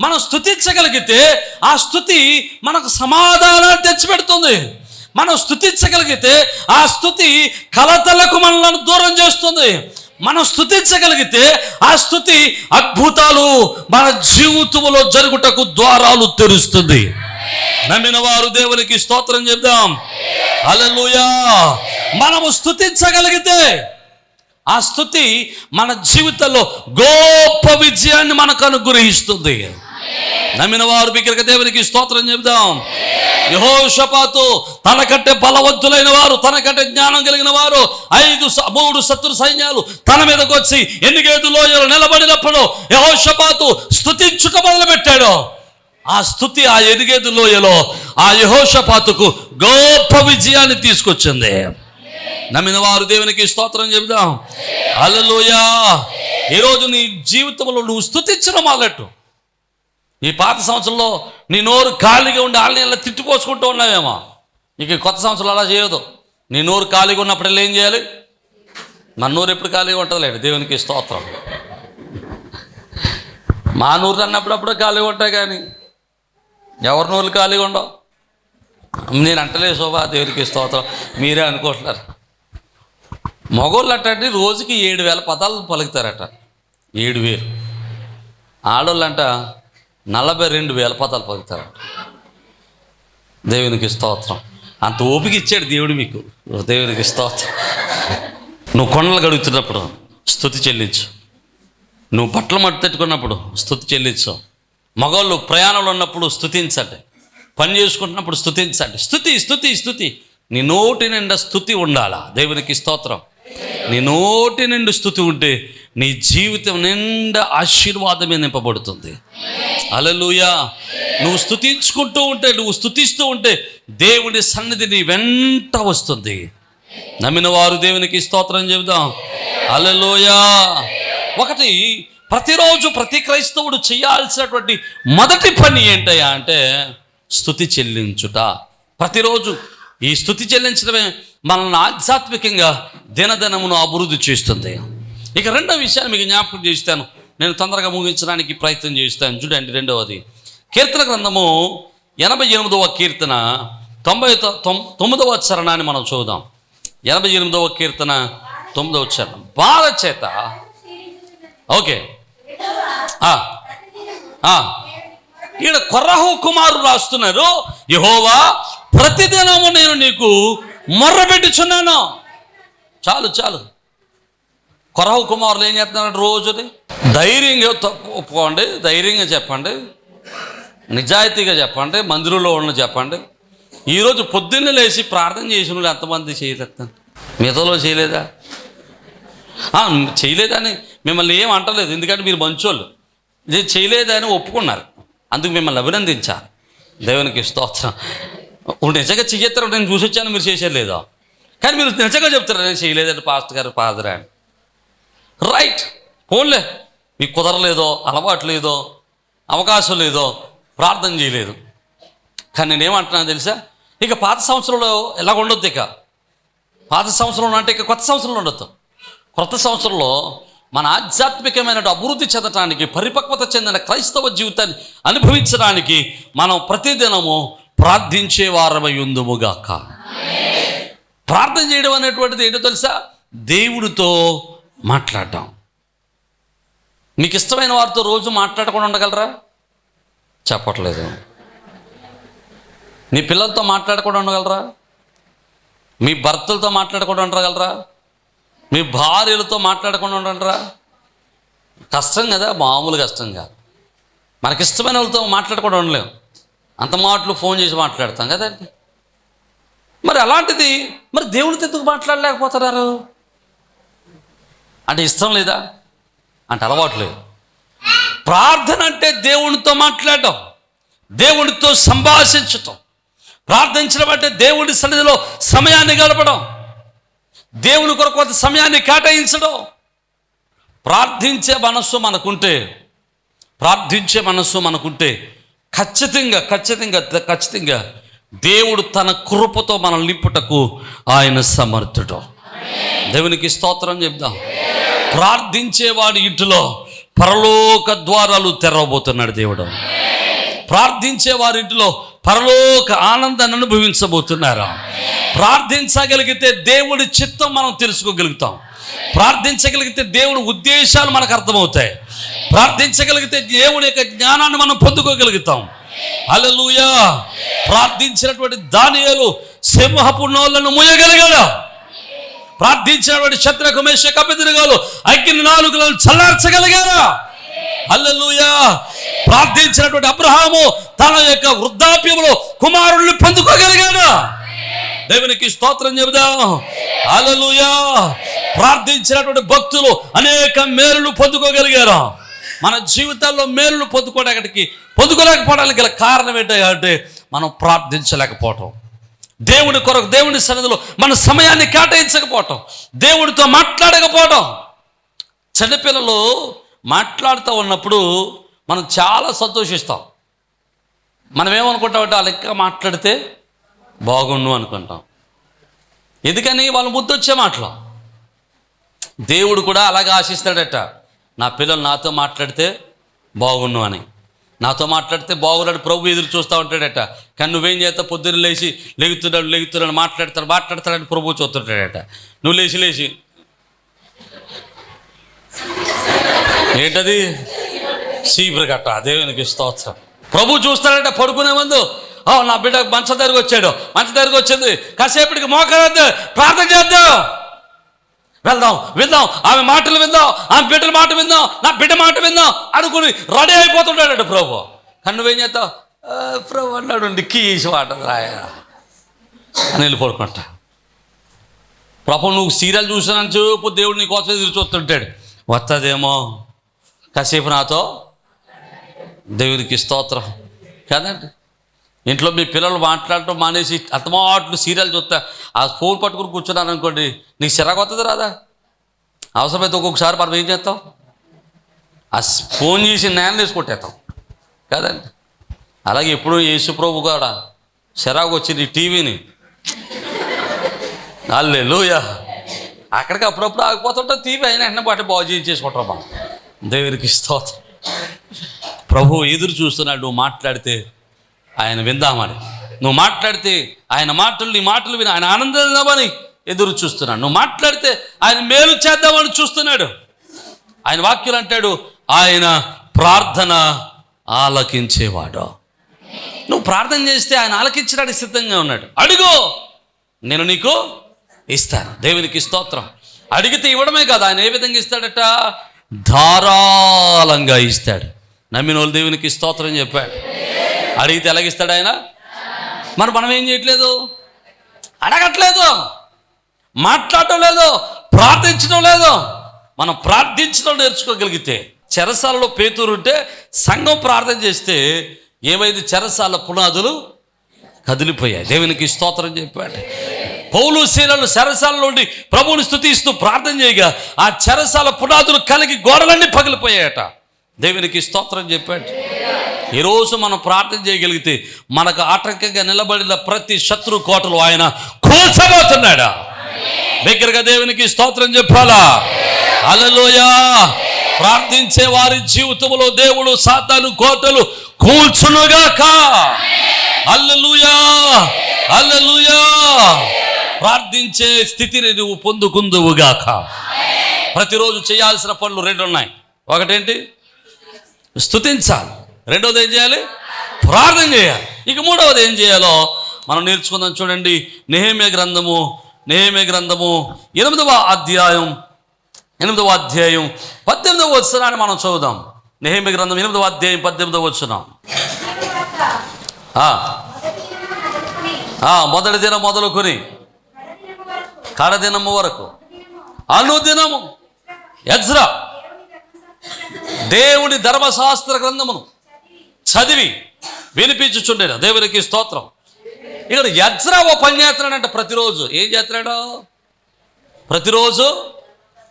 [SPEAKER 1] మనం స్తుతించగలిగితే ఆ స్తుతి మనకు సమాధానాన్ని తెచ్చిపెడుతుంది. మనం స్తుతించగలిగితే ఆ స్తుతి కలతలకు మనల్ని దూరం చేస్తుంది. మనం స్తుతించగలిగితే ఆ స్తుతి అద్భుతాలు మన జీవితంలో జరుగుటకు ద్వారాలు తెరుస్తుంది. నమ్మిన వారు దేవునికి స్తోత్రం చెప్దాం, హల్లెలూయా. మనము స్తుతించగలిగితే ఆ స్తుతి మన జీవితంలో గొప్ప విజయాన్ని మనకు అనుగ్రహిస్తుంది. నమ్మిన వారు బిగ్గరగా దేవునికి స్తోత్రం చెబుదాం. యెహోషాపాతు తనకంటే బలవంతులైన వారు, తనకంటే జ్ఞానం కలిగిన వారు 3 శత్రు సైన్యాలు తన మీదకి వచ్చి ఎన్నికేదు లోయలు నిలబడినప్పుడు యెహోషాపాతు స్తుతించుట మొదలుపెట్టాడు. ఆ స్తుతి ఆ ఎనిగేదు లోయలో ఆ యెహోషాపాతుకు గొప్ప విజయాన్ని తీసుకొచ్చింది. నమ్మిన వారు దేవునికి స్తోత్రం చెబుదాం. హల్లెలూయా. ఈరోజు నీ జీవితంలో నువ్వు స్తుతించడం మొదలెట్టు. ఈ పాత సంవత్సరంలో నీ నోరు ఖాళీగా ఉండి ఆళ్ళని తిట్టిపోసుకుంటూ ఉన్నావేమో. నీకు కొత్త సంవత్సరంలో అలా చేయదు. నీ నోరు ఖాళీగా ఉన్నప్పుడు ఏం చేయాలి? మన నోరు ఎప్పుడు ఖాళీగా ఉంటుందిలేండి. దేవునికి స్తోత్రం. మా నోరు అన్నప్పుడప్పుడు ఖాళీగా ఉంటాయి, కానీ ఎవరి నోరు ఖాళీగా ఉండవు. నేను అంటలేదు శోభా, దేవునికి స్తోత్రం, మీరే అనుకుంటున్నారు. మగోళ్ళు అట్టండి రోజుకి 7,000 పదాలు పలుకుతారట. 7,000. ఆడోళ్ళు అంట 42,000 పదాలు పలుకుతారట. దేవునికి స్తోత్రం. అంత ఓపిక ఇచ్చాడు దేవుడు మీకు. దేవునికి స్తోత్రం. నువ్వు కొండలు గడుగుతున్నప్పుడు స్తుతి చెల్లించు. నువ్వు బట్టలు మట్టెట్టుకున్నప్పుడు స్తుతి చెల్లించు. మగవాళ్ళు ప్రయాణంలో ఉన్నప్పుడు స్తుతించండి. పని చేసుకుంటున్నప్పుడు స్తుతించండి. స్తుతి స్తుతి స్తుతి. నీ నోటి నిండా స్తుతి ఉండాలా. దేవునికి స్తోత్రం. నీ నోటి నిండా స్తుతి ఉంటే నీ జీవితం నిండా ఆశీర్వాదమే నింపబడుతుంది. హల్లెలూయా. నువ్వు స్తుతించుకుంటూ ఉంటే, నువ్వు స్తుతిస్తూ ఉంటే దేవుడి సన్నిధి నీ వెంట వస్తుంది. నమ్మిన వారు దేవునికి స్తోత్రం చెబుదాం. హల్లెలూయా. ఒకటి, ప్రతిరోజు ప్రతి క్రైస్తవుడు చేయాల్సినటువంటి మొదటి పని ఏంటయ్యా అంటే స్తుతి చెల్లించుట. ప్రతిరోజు ఈ స్తుతి చెల్లించడమే మనల్ని ఆధ్యాత్మికంగా దినదినమును అభివృద్ధి చేస్తుంది. ఇక రెండవ విషయాన్ని మీకు జ్ఞాపకం చేస్తాను. నేను తొందరగా ముగించడానికి ప్రయత్నం చేస్తాను. చూడండి, రెండవది కీర్తన గ్రంథము 88వ కీర్తన 99వ చరణాన్ని మనం చూద్దాం. 88వ కీర్తన 9వ చరణం. బాధ చేత ఓకే ఈడ కొర్రహు కుమారుడు రాస్తున్నారు, యెహోవా ప్రతిదినము నేను నీకు మొర్రపెట్టుచున్నాను. చాలు చాలు. కొర్రహు కుమారులు ఏం చేస్తున్నారు? రోజుని ధైర్యంగా ఒప్పుకోండి, ధైర్యంగా చెప్పండి, నిజాయితీగా చెప్పండి, మందిరంలో ఉన్న చెప్పండి. ఈరోజు పొద్దున్నే లేచి ప్రార్థన చేసిన వాళ్ళు ఎంతమంది చేయలేస్తాను? మిగతాలో చేయలేదా? చేయలేదని మిమ్మల్ని ఏం అంటలేదు, ఎందుకంటే మీరు మంచోళ్ళు. ఇది చేయలేదని ఒప్పుకున్నారు, అందుకు మిమ్మల్ని అభినందించాలి. దేవునికి స్తోత్రం. నిజంగా చెయ్యత్తారు, నేను చూసి వచ్చాను, మీరు చేసేది లేదా? కానీ మీరు నిజంగా చెప్తారు, నేను చేయలేదండి పాస్టర్ గారు, పాదరా అని. రైట్, పోన్లే, మీకు కుదరలేదో, అలవాటు లేదో, అవకాశం లేదో, ప్రార్థన చేయలేదు. కానీ నేనేమంటున్నాను తెలుసా, ఇక పాత సంవత్సరంలో ఎలా ఉండొద్దు. ఇక పాత సంవత్సరంలో అంటే ఇక కొత్త సంవత్సరంలో ఉండొద్దు. కొత్త సంవత్సరంలో మన ఆధ్యాత్మికమైన అభివృద్ధి చెందటానికి, పరిపక్వత చెందిన క్రైస్తవ జీవితాన్ని అనుభవించడానికి మనం ప్రతిదినము ప్రార్థించే వారమై ఉందుముగాక. ప్రార్థన చేయడం అనేటువంటిది ఏంటో తెలుసా? దేవుడితో మాట్లాడటం. మీకు ఇష్టమైన వారితో రోజు మాట్లాడకుండా ఉండగలరా? చెప్పట్లేదు. నీ పిల్లలతో మాట్లాడకుండా ఉండగలరా? మీ భర్తలతో మాట్లాడకుండా ఉండగలరా? మీ భార్యలతో మాట్లాడకుండా ఉండరా? కష్టం కదా, మామూలు కష్టం కాదు. మనకిష్టమైన వాళ్ళతో మాట్లాడకుండా ఉండలేము. అంత మాటలు ఫోన్ చేసి మాట్లాడతాం కదండి. మరి అలాంటిది మరి దేవునితో ఎందుకు మాట్లాడలేకపోతున్నారు? అంటే ఇష్టం లేదా? అంటే అలవాటు లేదు. ప్రార్థన అంటే దేవునితో మాట్లాడటం, దేవునితో సంభాషించటం. ప్రార్థించడం అంటే దేవుడి సన్నిధిలో సమయాన్ని గడపడం, దేవుని కొరకు కొంత సమయాన్ని కేటాయించడం. ప్రార్థించే మనస్సు మనకుంటే ఖచ్చితంగా దేవుడు తన కృపతో మనల్ని నింపుటకు ఆయన సమర్థుడు. దేవునికి స్తోత్రం చెప్దాం. ప్రార్థించేవాడి ఇంటిలో పరలోక ద్వారాలు తెరవబోతున్నాడు దేవుడు. ప్రార్థించే వారి ఇంటిలో పరలోక ఆనందాన్ని అనుభవించబోతున్నారు. ప్రార్థించగలిగితే దేవుడి చిత్తం మనం తెలుసుకోగలుగుతాం. ప్రార్థించగలిగితే దేవుడి ఉద్దేశాలు మనకు అర్థమవుతాయి. ప్రార్థించగలిగితే దేవుడి యొక్క జ్ఞానాన్ని మనం పొందుకోగలుగుతాం. హల్లెలూయా. ప్రార్థించినటువంటి దానియేలు సింహపు నోళ్లను మూయగలిగాడు. ప్రార్థించినటువంటి శద్రకు మేషకు అబేద్నెగోలు అగ్ని నాలుకలను చల్లార్చగలిగారు. హల్లెలూయా. ప్రార్థించినటువంటి అబ్రహాము తన యొక్క వృద్ధాప్యంలో కుమారుల్ని పొందుకోగలిగాడు. దేవునికి స్తోత్రం చెబుదాం. హల్లెలూయా. ప్రార్థించినటువంటి భక్తులు అనేక మేలులు పొందుకోగలిగారు. మన జీవితాల్లో మేలులు పొందుకోలేకపోవడానికి గల కారణం ఏంటంటే మనం ప్రార్థించలేకపోవటం, దేవుని కొరకు దేవుని సన్నిధిలో మన సమయాన్ని కేటాయించకపోవటం, దేవుడితో మాట్లాడకపోవటం. చిన్నపిల్లలు మాట్లాడుతూ ఉన్నప్పుడు మనం చాలా సంతోషిస్తాం. మనం ఏమనుకుంటామంటే వాళ్ళు ఇంకా మాట్లాడితే బాగుండు అనుకుంటాం. ఎందుకని వాళ్ళు ముద్దొచ్చే మాటలు. దేవుడు కూడా అలాగే ఆశిస్తాడట, నా పిల్లలు నాతో మాట్లాడితే బాగుండు అని. నాతో మాట్లాడితే బాగున్నాడు ప్రభు ఎదురు చూస్తూ ఉంటాడట. కానీ నువ్వేం చేస్తావు? పొద్దున్న లేగుతున్నాడు మాట్లాడతాడని ప్రభు చూస్తుంటాడట. నువ్వు లేచి ఏంటది? సీపురు కట్ట. దేవునికి స్తోత్రం. ప్రభు చూస్తాడట పడుకునే ముందు, నా బిడ్డ మంచం దగ్గరకు వచ్చాడు, మంచం దగ్గరకు వచ్చింది, కాసేపటికి మోకరద్దు, ప్రార్థన చేద్దాం, విందాం, ఆమె మాటలు విందాం, ఆమె బిడ్డల మాట విందాం, నా బిడ్డ మాట విందాం అనుకుని రెడీ అయిపోతుంటాడట ప్రభు. కానీ నువ్వేం చేస్తావు? ప్రభు అన్నాడు డిక్కి వేసి మాట రాయ అని వెళ్ళి పడుకుంటా. ప్రభు నువ్వు సీరియల్ చూసానని చెప్పు దేవుడు నీ కోసం ఎదురు చూస్తుంటాడు. వస్తుందేమో కాసేపు నాతో. దేవునికి స్తోత్రం కదండి. ఇంట్లో మీ పిల్లలు మాట్లాడటం మానేసి అత్తమాట్లు సీరియల్ చూస్తా ఆ ఫోన్ పట్టుకుని కూర్చున్నాను అనుకోండి, నీకు చిరాకు వస్తుంది రాదా? అవసరమైతే ఒక్కొక్కసారి మనం ఏం చేస్తాం? ఆ ఫోన్ చేసి నేల వేసి కొట్టేస్తాం కదండి. అలాగే ఎప్పుడు యేసుప్రభు కూడా చిరాకు వచ్చింది టీవీని. హల్లెలూయా. అక్కడికి అప్పుడప్పుడు ఆగిపోతుంటాం టీవీ, అయినా వెంటనే బట్టి బాగు చేయించేసుకుంటాం మనం. దేవునికి స్తోత్రం. ప్రభు ఎదురు చూస్తున్నాడు, నువ్వు మాట్లాడితే ఆయన విందామని. నువ్వు మాట్లాడితే ఆయన నీ మాటలు విని ఆయన ఆనందిద్దామని ఎదురు చూస్తున్నాడు. నువ్వు మాట్లాడితే ఆయన మేలు చేద్దామని చూస్తున్నాడు. ఆయన వాక్యులు అంటాడు, ఆయన ప్రార్థన ఆలకించేవాడు. నువ్వు ప్రార్థన చేస్తే ఆయన ఆలకించడానికి సిద్ధంగా ఉన్నాడు. అడుగు, నేను నీకు ఇస్తాను. దేవునికి స్తోత్రం. అడిగితే ఇవ్వడమే కాదు, ఆయన ఏ విధంగా ఇస్తాడట? ధారాళంగా ఇస్తాడు. నమ్మిన వాళ్ళు దేవునికి స్తోత్రం చెప్పాడు. అడిగితే ఎలాగిస్తాడు ఆయన? మరి మనం ఏం చేయట్లేదు, అడగట్లేదు, మాట్లాడటం లేదు, ప్రార్థించడం లేదు. మనం ప్రార్థించడం నేర్చుకోగలిగితే, చెరసాలలో పేతురు ఉంటే సంఘం ప్రార్థన చేస్తే ఏమైంది? చెరసాల పునాదులు కదిలిపోయాయి. దేవునికి స్తోత్రం చెప్పాడు. పౌలు శీలలు చెరసాల నుండి ప్రభువుని స్తుతిస్తూ ప్రార్థన చేయగా ఆ చెరసాల పునాదులు కలిగి గోడలన్నీ పగిలిపోయాయట. దేవునికి స్తోత్రం చెప్పాడు. ఈరోజు మనం ప్రార్థన చేయగలిగితే మనకు ఆటంకంగా నిలబడిన ప్రతి శత్రు కోటలు ఆయన కూల్చబోతున్నాడు. దగ్గరగా దేవునికి స్తోత్రం చెప్పాలా? హల్లెలూయా. ప్రార్థించే వారి జీవితంలో దేవుడు సాతాను కోటలు కూల్చునుగాక. హల్లెలూయా, హల్లెలూయా. ప్రార్థించే స్థితిని నువ్వు పొందుకుందువుగాక. ప్రతిరోజు చేయాల్సిన పనులు 2 ఉన్నాయి. ఒకటేంటి? స్తుతించాలి. రెండవది ఏం చేయాలి? ప్రార్థన చేయాలి. ఇక మూడవది ఏం చేయాలో మనం నేర్చుకుందాం. చూడండి, నెహెమ్యా గ్రంథము 8వ అధ్యాయం 18వ వచనాన్ని మనం చదువుదాం. నెహెమ్యా గ్రంథం 8వ అధ్యాయం 18వ వచనం. మొదటి దినం మొదలుకొని కడదినము వరకు అనుదినము ఎజ్రా దేవుని ధర్మశాస్త్ర గ్రంథమును చదివి వినిపించుచుండేను. దేవునికి స్తోత్రం. ఇక్కడ ఎజ్రా ఓ పని చేస్తున్నాడంట. ప్రతిరోజు ఏం చేస్తున్నాడు? ప్రతిరోజు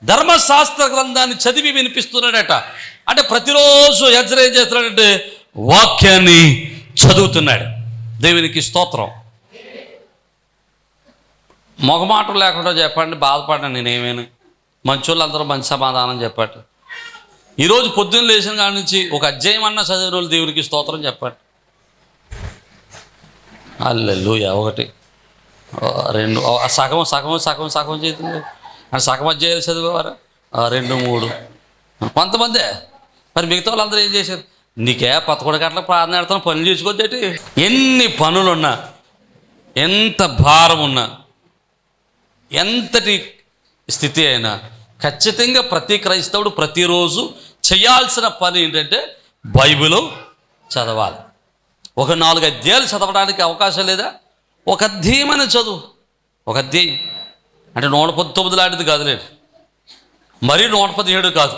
[SPEAKER 1] ధర్మశాస్త్ర గ్రంథాన్ని చదివి వినిపిస్తున్నాడట. అంటే ప్రతిరోజు ఎజ్రా ఏం చేస్తున్నాడంటే వాక్యాన్ని చదువుతున్నాడు. దేవునికి స్తోత్రం. మొగమాటం లేకుండా చెప్పండి, బాధపడ్డాను నేనేమైనా. మంచోళ్ళందరూ మంచి సమాధానం చెప్పాడు. ఈరోజు పొద్దున్న లేచిన కాడి నుంచి ఒక అధ్యాయం అన్న చదివిన వాళ్ళు దేవునికి స్తోత్రం చెప్పండి. హల్లెలూయా. 1 2 సగం చేతుంది. సగం అధ్యాయాలు చదివేవారు 2 3 కొంతమందే. మరి మిగతా వాళ్ళందరూ ఏం చేశారు? నీకే 11 గంటలకు ప్రార్థన పెడతాను, పనులు చేసుకోవద్దేటి? ఎన్ని పనులున్నా, ఎంత భారం ఉన్నా, ఎంతటి స్థితి అయినా ఖచ్చితంగా ప్రతి క్రైస్తవుడు ప్రతిరోజు చేయాల్సిన పని ఏంటంటే బైబిల్ చదవాలి. ఒక 4 అధ్యాయాలు చదవడానికి అవకాశం లేదా? ఒక అధ్యాయమైన చదువు. ఒక అధ్యాయం అంటే 119 లాంటిది కాదులేండి, మరీ 117 కాదు.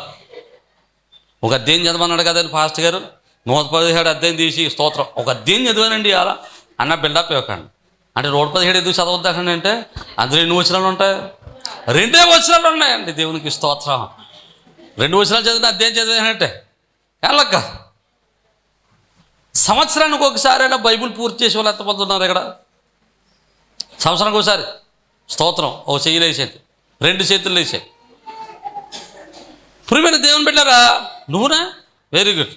[SPEAKER 1] ఒక అధ్యాయం చదవన్నాడు కదండి పాస్టర్ గారు, 117 అధ్యాయం తీసి స్తోత్రం ఒక అధ్యాయం చదివానండి అలా అన్న బిల్డప్ ఇవ్వకండి. అంటే 117 ఎందుకు చదవద్దాకండి అంటే అందులో 2 వచనాలు ఉంటాయి, 2 వచనాలు ఉన్నాయండి. దేవునికి స్తోత్రం. 2 వచనాలు చదివిన అధ్యాయం చదివానంటే వెళ్ళక్క. సంవత్సరానికి ఒకసారైనా బైబిల్ పూర్తి చేసే వాళ్ళు ఎంతమంది ఉన్నారు ఇక్కడ? సంవత్సరానికి ఒకసారి స్తోత్రం ఒక చెయ్యి లేచేది, 2 చేతులు లేచాయి. ప్రియమైన దేవుని బిడ్డలారా, నువ్వునా? Very good.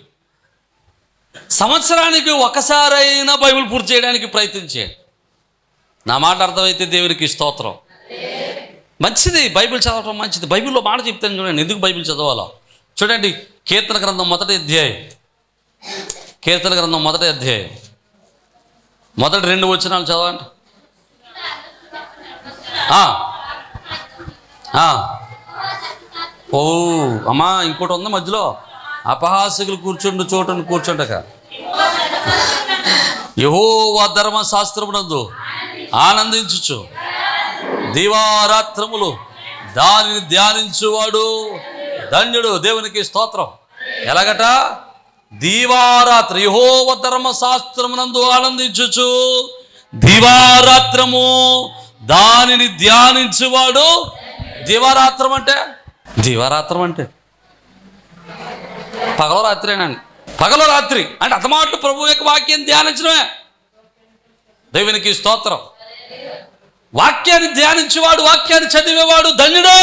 [SPEAKER 1] సంవత్సరానికి ఒకసారైనా బైబిల్ పూర్తి చేయడానికి ప్రయత్నించేయండి. నా మాట అర్థమైతే దేవునికి స్తోత్రం. మంచిది, బైబిల్ చదవటం మంచిది. బైబిల్లో మాట చెప్తాను చూడండి, ఎందుకు బైబిల్ చదవాలో చూడండి. కీర్తన గ్రంథం 1వ అధ్యాయం, కీర్తన గ్రంథం 1వ అధ్యాయం మొదటి 2 వచనాలు చదవండి. ఓ అమ్మా, ఇంకోటి ఉంది మధ్యలో, అపహాసకులు కూర్చుండు చోటును కూర్చుండక యెహోవా ధర్మశాస్త్రమునందు ఆనందించుచు దివారాత్రములు దానిని ధ్యానించువాడు ధన్యుడు. దేవునికి స్తోత్రం. ఎలాగట? దీవారాత్రి యెహోవా ధర్మశాస్త్రమునందు ఆనందించుచు దివారాత్రము దానిని ధ్యానించువాడు. దివారాత్రం అంటే పగలో రాత్రేనండి. పగలో రాత్రి అంటే అతమాట్లు ప్రభు యొక్క వాక్యాన్ని ధ్యానించడమే. దేవునికి స్తోత్రం. వాక్యాన్ని ధ్యానించేవాడు, వాక్యాన్ని చదివేవాడు ధన్యుడు.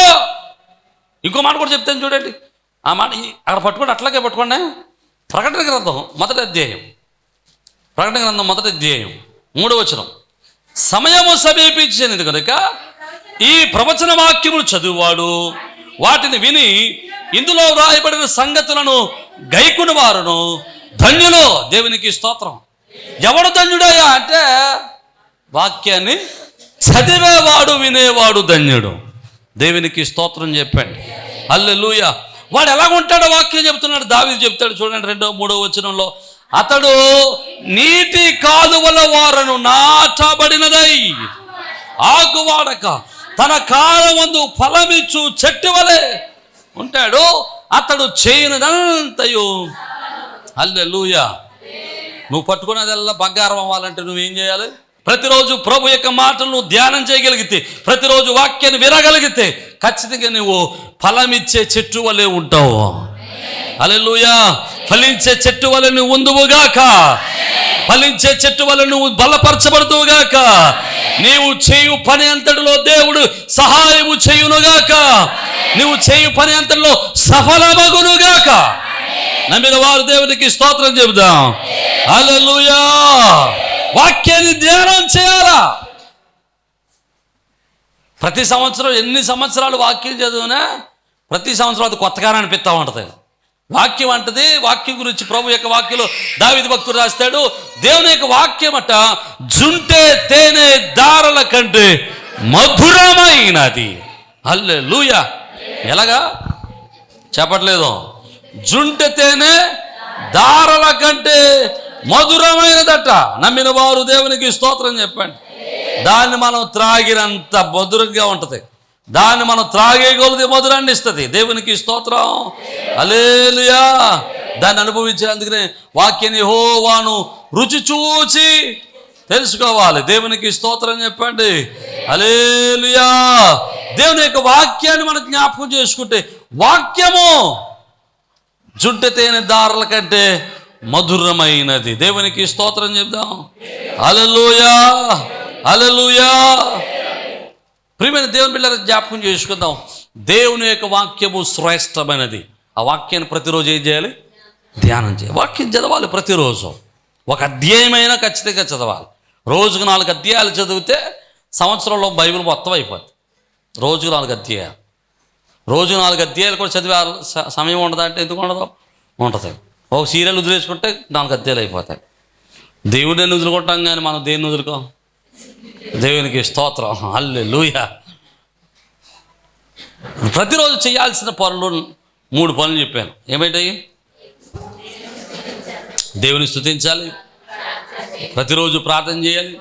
[SPEAKER 1] ఇంకో మాట కూడా చెప్తాను చూడండి. ఆ మాట అక్కడ పట్టుకోండి, అట్లాగే పట్టుకోండి. ప్రకటన గ్రంథం 1వ అధ్యాయం, ప్రకటన గ్రంథం 1వ అధ్యాయం 3వ వచనం. సమయము సమీపించినది కనుక ఈ ప్రవచన వాక్యములు చదువువాడు వాటిని విని ఇందులో వ్రాయబడిన సంగతులను గైకుని వారును ధన్యులు. దేవునికి స్తోత్రం. ఎవడు ధన్యుడయ్యా అంటే వాక్యాన్ని చదివేవాడు, వినేవాడు ధన్యుడు. దేవునికి స్తోత్రం చెప్పండి. హల్లెలూయా. వాడు ఎలాగుంటాడో వాక్యం చెప్తున్నాడు. దావీదు చెప్తాడు చూడండి 2వ 3వ వచనంలో, అతడు నీటి కాలువల వారను నాటబడినదై ఆకువాడక తన కాలమందు ఫలమిచ్చు చెట్టు వలె ఉంటాడు. అతడు చేయనిదంతయు. హల్లెలూయా. నువ్వు పట్టుకున్నదల్లా బంగారం అవ్వాలంటే నువ్వేం చేయాలి? ప్రతిరోజు ప్రభు యొక్క మాటలను ధ్యానం చేయగలిగితే, ప్రతిరోజు వాక్యాన్ని వినగలిగితే ఖచ్చితంగా నువ్వు ఫలమిచ్చే చెట్టు వలె ఉంటావు. హల్లెలూయా. ఫలించే చెట్టు వలె నువ్వు ఉందువుగాక, ఫలించే చెట్టు వలె నువ్వు బలపరచబడుతువుగాక. నీవు చేయు పని అంతటిలో దేవుడు సహాయము చేయునుగాక. నువ్వు చేయు పని అంతటిలో సఫలమగునుగాక. నమ్మిన వారు దేవునికి స్తోత్రం చెబుదాం. హల్లెలూయా. వాక్యాన్ని ధ్యానం చేయాలా? ప్రతి సంవత్సరం ఎన్ని సంవత్సరాలు వాక్యం చదివినా ప్రతి సంవత్సరం అది కొత్తగానే అనిపిస్తూ ఉంటుంది. వాక్యం అంటది, వాక్యం గురించి ప్రభు యొక్క వాక్యంలో దావీదు భక్తుడు రాస్తాడు, దేవుని యొక్క వాక్యం అట జుంటే తేనె దారల కంటే మధురమైనది. హల్లెలూయా. ఎలాగా చెప్పట్లేదు? జుంటె తేనె దారల కంటే మధురమైనదట. నమ్మిన వారు దేవునికి స్తోత్రం చెప్పండి. దాన్ని మనం త్రాగినంత మధురంగా ఉంటుంది, దాన్ని మనం త్రాగేయగలిగితే మధురాన్ని ఇస్తుంది. దేవునికి స్తోత్రం. హల్లెలూయా. దాన్ని అనుభవించినందుకనే వాక్యాన్ని యెహోవాను రుచి చూచి తెలుసుకోవాలి. దేవునికి స్తోత్రం చెప్పండి. హల్లెలూయా. దేవుని యొక్క వాక్యాన్ని మనం జ్ఞాపకం చేసుకుంటే వాక్యము జుంటె తేనె దారుల కంటే మధురమైనది. దేవునికి స్తోత్రం చెప్దాం. హల్లెలూయా. హల్లెలూయా. ప్రియమైన దేవుని బిడ్డలను జ్ఞాపకం చేసుకుందాం. దేవుని యొక్క వాక్యము శ్రేష్టమైనది. ఆ వాక్యాన్ని ప్రతిరోజు ఏం చేయాలి? ధ్యానం చేయాలి. వాక్యం చదవాలి. ప్రతిరోజు ఒక అధ్యాయమైనా ఖచ్చితంగా చదవాలి. రోజుకు 4 అధ్యాయాలు చదివితే సంవత్సరంలో బైబిల్ మొత్తం అయిపోద్ది. రోజుకు 4 అధ్యాయాలు. రోజు 4 అధ్యాయాలు కూడా చదివే సమయం ఉండదు అంటే ఎందుకు ఉండదు? ఉంటుంది. ఒక సీరియల్ వదిలేసుకుంటే 4 అధ్యాయాలు అయిపోతాయి. దేవుడిని వదులుకుంటాం కానీ మనం దేన్ని వదులుకోం. దేవునికి స్తోత్రం. హల్లెలూయా. ప్రతిరోజు చేయాల్సిన పనులు 3 పనులు చెప్పాను. ఏమిటాయి? దేవుని స్తుతించాలి, ప్రతిరోజు ప్రార్థన చేయాలి,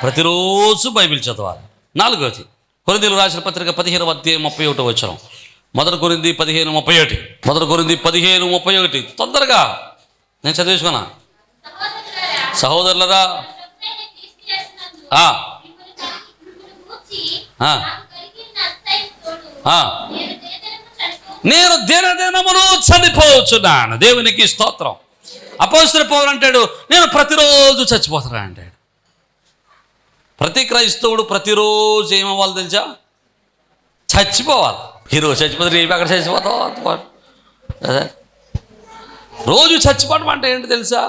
[SPEAKER 1] ప్రతిరోజు బైబిల్ చదవాలి. 4వది కొరింథీయులకు రాసిన పత్రిక 15:31 మొదటి కొరింథీ 15:31 మొదటి కొరింథీ 15:31 తొందరగా నేను చదివేసుకున్నా. సహోదరులరా, నేను దినదినమును చనిపోవచ్చున్నాను. దేవునికి స్తోత్రం. అపోస్తలుడు పౌలు అంటాడు, నేను ప్రతిరోజు చచ్చిపోతున్నా అంటాడు. ప్రతి క్రైస్తవుడు ప్రతిరోజు ఏమవ్వాలి తెలుసా? చచ్చిపోవాలి. ఈరోజు చచ్చిపోతే రేపు అక్కడ చచ్చిపోతావు. అదే రోజు చచ్చిపోవడం అంటే ఏంటి తెలుసా?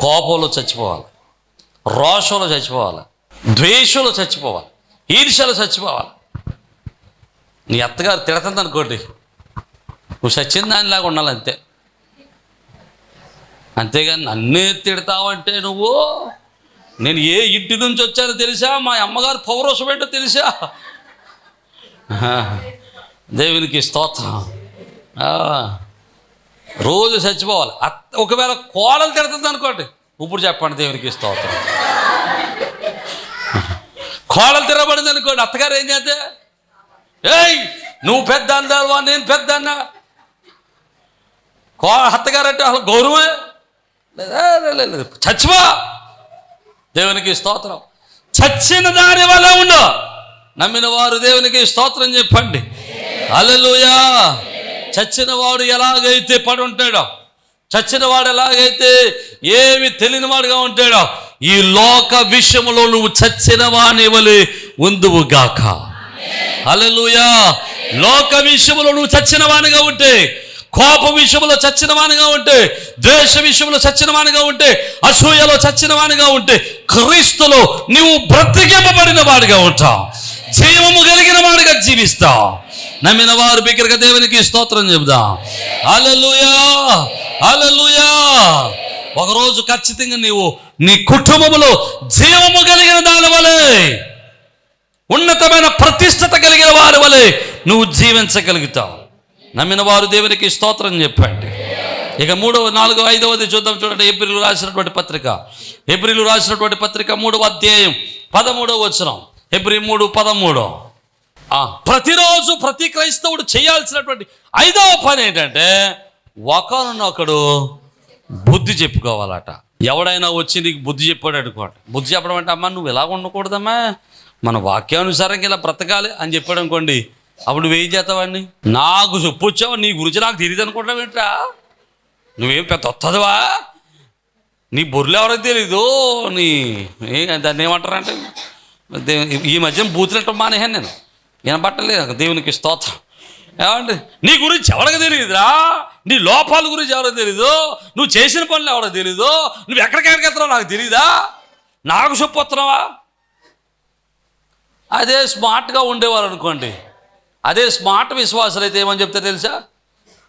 [SPEAKER 1] కోపంలో చచ్చిపోవాలి, రోషంలో చచ్చిపోవాలి, ద్వేషంలో చచ్చిపోవాలి, ఈర్ష్యలో చచ్చిపోవాలి. నీ అత్తగారు తిడుతుంది అనుకోండి, నువ్వు చచ్చిన దానిలాగా ఉండాలి అంతే. అంతేగాని నన్నే తిడతావంటే నువ్వు, నేను ఏ ఇంటి నుంచి వచ్చానో తెలుసా, మా అమ్మగారు పౌరోషం ఏంటో తెలుసా? దేవునికి స్తోత్రం. రోజు చచ్చిపోవాలి. ఒకవేళ కోడలు తిడుతుంది అనుకోండి, ఇప్పుడు చెప్పండి దేవునికి స్తోత్రం. కోడలు తిరగబడింది అనుకోండి, అత్తగారు ఏం చేస్తే, ఏయ్ నువ్వు పెద్ద అన్నావా, నేను పెద్ద అన్నా. అత్తగారు అంటే అసలు గౌరవమే లేదు. చచ్చిపో. దేవునికి స్తోత్రం. చచ్చిన దాని వల్ల ఉండు. నమ్మిన వారు దేవునికి స్తోత్రం చెప్పండి. హల్లెలూయా. చచ్చిన వాడు ఎలాగైతే పడి ఉంటాడో, చచ్చిన వాడు ఎలాగైతే ఏమి తెలియని వాడుగా ఉంటాడో, ఈ లోక విషయంలో నువ్వు చచ్చిన వాని వలె ఉందువుగాక. హల్లెలూయా. లోక విషయంలో నువ్వు చచ్చిన వానిగా ఉంటే, కోప విషయంలో చచ్చిన వానిగా ఉంటే, ద్వేష విషయంలో చచ్చిన వానిగా ఉంటే, అసూయలో చచ్చిన వానిగా ఉంటే, క్రీస్తులో నీవు బ్రతికింపబడిన వాడిగా ఉంటావు, జీవము కలిగిన వాడిగా జీవిస్తావు. నమ్మిన వారు బిగ్గరగా దేవునికి స్తోత్రం చెబుదాం. హల్లెలూయా, హల్లెలూయా. ఒకరోజు ఖచ్చితంగా నీవు నీ కుటుంబములో జీవము కలిగిన దాని వలె, ఉన్నతమైన ప్రతిష్టత కలిగిన వారి వలె నువ్వు జీవించగలుగుతావు. నమ్మిన వారు దేవునికి స్తోత్రం చెప్పండి. ఇక 3వ 4వ 5వది చూద్దాం. చూడండి, ఏప్రిల్ రాసినటువంటి పత్రిక 3వ అధ్యాయం 13వ వచనం. ఏప్రిల్ 3:13. ప్రతిరోజు ప్రతి క్రైస్తవుడు చేయాల్సినటువంటి 5వ పని ఏంటంటే, ఒకరినొకడు బుద్ధి చెప్పుకోవాలట. ఎవడైనా వచ్చి నీకు బుద్ధి చెప్పాడు అనుకోండి, బుద్ధి చెప్పడం అంటే, అమ్మా నువ్వు ఎలా ఉండకూడదమ్మా, మన వాక్యానుసారంగా ఇలా బ్రతకాలి అని చెప్పాడు అనుకోండి, అప్పుడు నువ్వేం చేస్తావాడిని? నాకు చెప్పొచ్చావు, నీ గురించి నాకు తెలియదు అనుకుంటావు ఏంట్రా? నువ్వేం పెద్ద వస్తుందివా, నీ బొర్రెలు ఎవరికి తెలీదు, నీ దాన్ని ఏమంటారంటే, ఈ మధ్యన బూతులట్టు మానేహాను నేను, వినబట్టలేదు. దేవునికి స్తోత్రం. ఏమంటే నీ గురించి ఎవరికి తెలియదురా, నీ లోపాల గురించి ఎవరికి తెలీదు, నువ్వు చేసిన పనులు ఎవరికి తెలీదు, నువ్వు ఎక్కడికి వెళ్తున్నావు నాకు తెలీదా, నాకు చెప్పొస్తున్నావా? అదే స్మార్ట్గా ఉండేవారు అనుకోండి, అదే స్మార్ట్ విశ్వాసాలు అయితే ఏమని చెప్తే తెలుసా,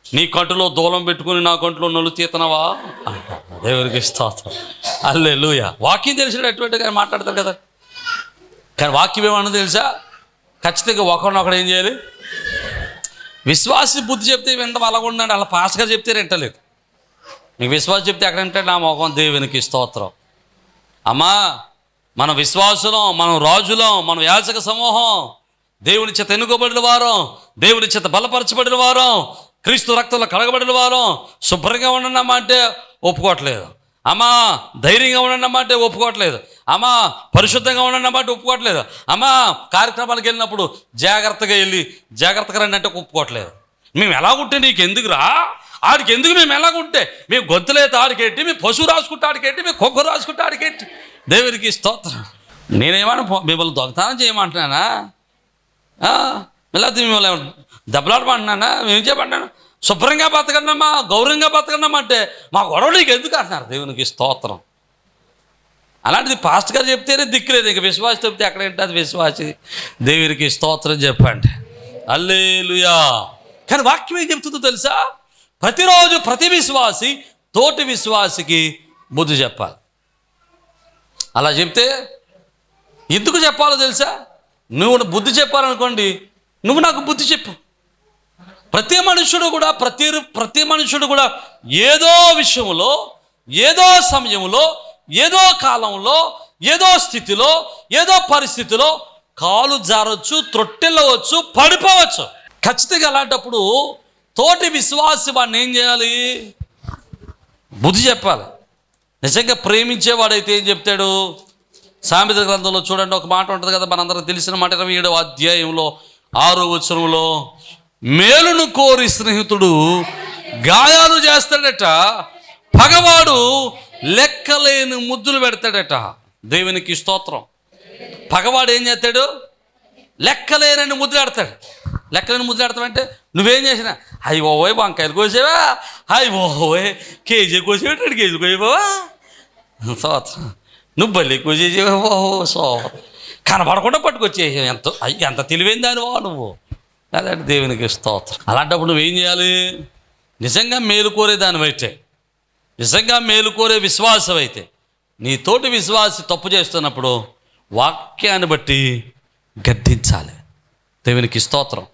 [SPEAKER 1] నీ కంటిలో దూలం పెట్టుకుని నా కంటిలో నొలు తీతనవా. దేవునికి స్తోత్రం. హల్లెలూయా. వాక్యం తెలిసినటువంటిగా మాట్లాడతారు కదా, కానీ వాక్యం ఏమన్నా తెలుసా, ఖచ్చితంగా ఒకరినొకడు ఏం చేయాలి? విశ్వాసి బుద్ధి చెప్తే వింటాం, అలాగ ఉండండి. అలా పాస్గా చెప్తే వింటలేదు. నీకు విశ్వాసం చెప్తే ఎక్కడంటే నా మొఖం. దేవునికి స్తోత్రం. అమ్మా, మన విశ్వాసులం, మనం రాజులం, మనం యాజక సమూహం, దేవుని చేత ఎన్నుకోబడిన వారం, దేవుని చేత బలపరచబడిన వారం, క్రీస్తు రక్తంలో కడగబడిన వారం. శుభ్రంగా ఉండనమ్మా అంటే ఒప్పుకోవట్లేదు. అమ్మా ధైర్యంగా ఉండనమ్మా అంటే ఒప్పుకోవట్లేదు. అమ్మా పరిశుద్ధంగా ఉండనమ్మా అంటే ఒప్పుకోవట్లేదు. అమ్మా కార్యక్రమాలకు వెళ్ళినప్పుడు జాగ్రత్తగా వెళ్ళి జాగ్రత్తగా రండి అంటే ఒప్పుకోవట్లేదు. మేము ఎలాగుంటే నీకు ఎందుకురా, ఆడికి ఎందుకు మేము ఎలాగుంటే, మేము గొంతులేత ఆడికెట్టి, మేము పశువు రాసుకుంటే ఆడికెట్టి, మేము కుక్క రాసుకుంటే ఆడికెట్టి. దేవునికి స్తోత్రం. నేనేమన్నా మిమ్మల్ని దొంగతనం చేయమంటున్నానా, లేకపోతే మిమ్మల్ని దెబ్బలాడమంటున్నానా, మేము చేయమంటున్నాను. శుభ్రంగా బతకండమ్మా, గౌరవంగా బతకండమ్మా అంటే మా గొడవ నీకు ఎందుకు అంటున్నారు. దేవునికి స్తోత్రం. అలాంటిది పాస్ట్ గారు చెప్తేనే దిక్కులేదు, ఇక విశ్వాసి చెప్తే ఎక్కడేంటి అది విశ్వాసి. దేవునికి స్తోత్రం చెప్పండి. హల్లెలూయా. కానీ వాక్యం ఏం చెప్తుందో తెలుసా, ప్రతిరోజు ప్రతి విశ్వాసి తోటి విశ్వాసికి బుద్ధి చెప్పాలి. అలా చెప్తే ఎందుకు చెప్పాలో తెలుసా, నువ్వు బుద్ధి చెప్పాలనుకోండి, నువ్వు నాకు బుద్ధి చెప్పు, ప్రతి మనుషుడు కూడా ఏదో విషయంలో, ఏదో సమయంలో, ఏదో కాలంలో, ఏదో స్థితిలో, ఏదో పరిస్థితిలో కాలు జారొచ్చు, త్రొట్టెళ్ళవచ్చు, పడిపోవచ్చు. ఖచ్చితంగా అలాంటప్పుడు తోటి విశ్వాసి వాడిని ఏం చేయాలి? బుద్ధి చెప్పాలి. నిజంగా ప్రేమించేవాడైతే ఏం చెప్తాడు? సామెతల గ్రంథంలో చూడండి, ఒక మాట ఉంటుంది కదా, మనందరికి తెలిసిన మాట, 27వ అధ్యాయంలో 6వ వచనంలో, మేలును కోరి స్నేహితుడు గాయాలు చేస్తాడట, పగవాడు లెక్కలేని ముద్దులు పెడతాడట. దేవునికి స్తోత్రం. పగవాడు ఏం చేస్తాడు? లెక్కలేనని ముద్దులు పెడతాడు. లెక్కలేని ముద్దులు పెడతామంటే నువ్వేం చేసినా, అయ్యి ఓవోయ్ వంకాయలు కోసేవా, అయ్యి ఓవోయ్ కేజీ కోసేవా, 2 కేజీలు కోసేవా, స్తోత్రం, నువ్వు బల్లి కోసేసేవా, ఓహో సోత్రం, కనపడకుండా పట్టుకొచ్చేసావు, ఎంత తెలివైన దానివా నువ్వు. అదే దేవునికి స్తోత్రం. అలాంటప్పుడు నువ్వేం చేయాలి? నిజంగా మేలు కోరేదానివైతే, నిజంగా మేలు కోరే విశ్వాసం అయితే, నీ తోటి విశ్వాసి తప్పు చేస్తున్నప్పుడు వాక్యాన్ని బట్టి గద్దించాలి. దేవునికి స్తోత్రం.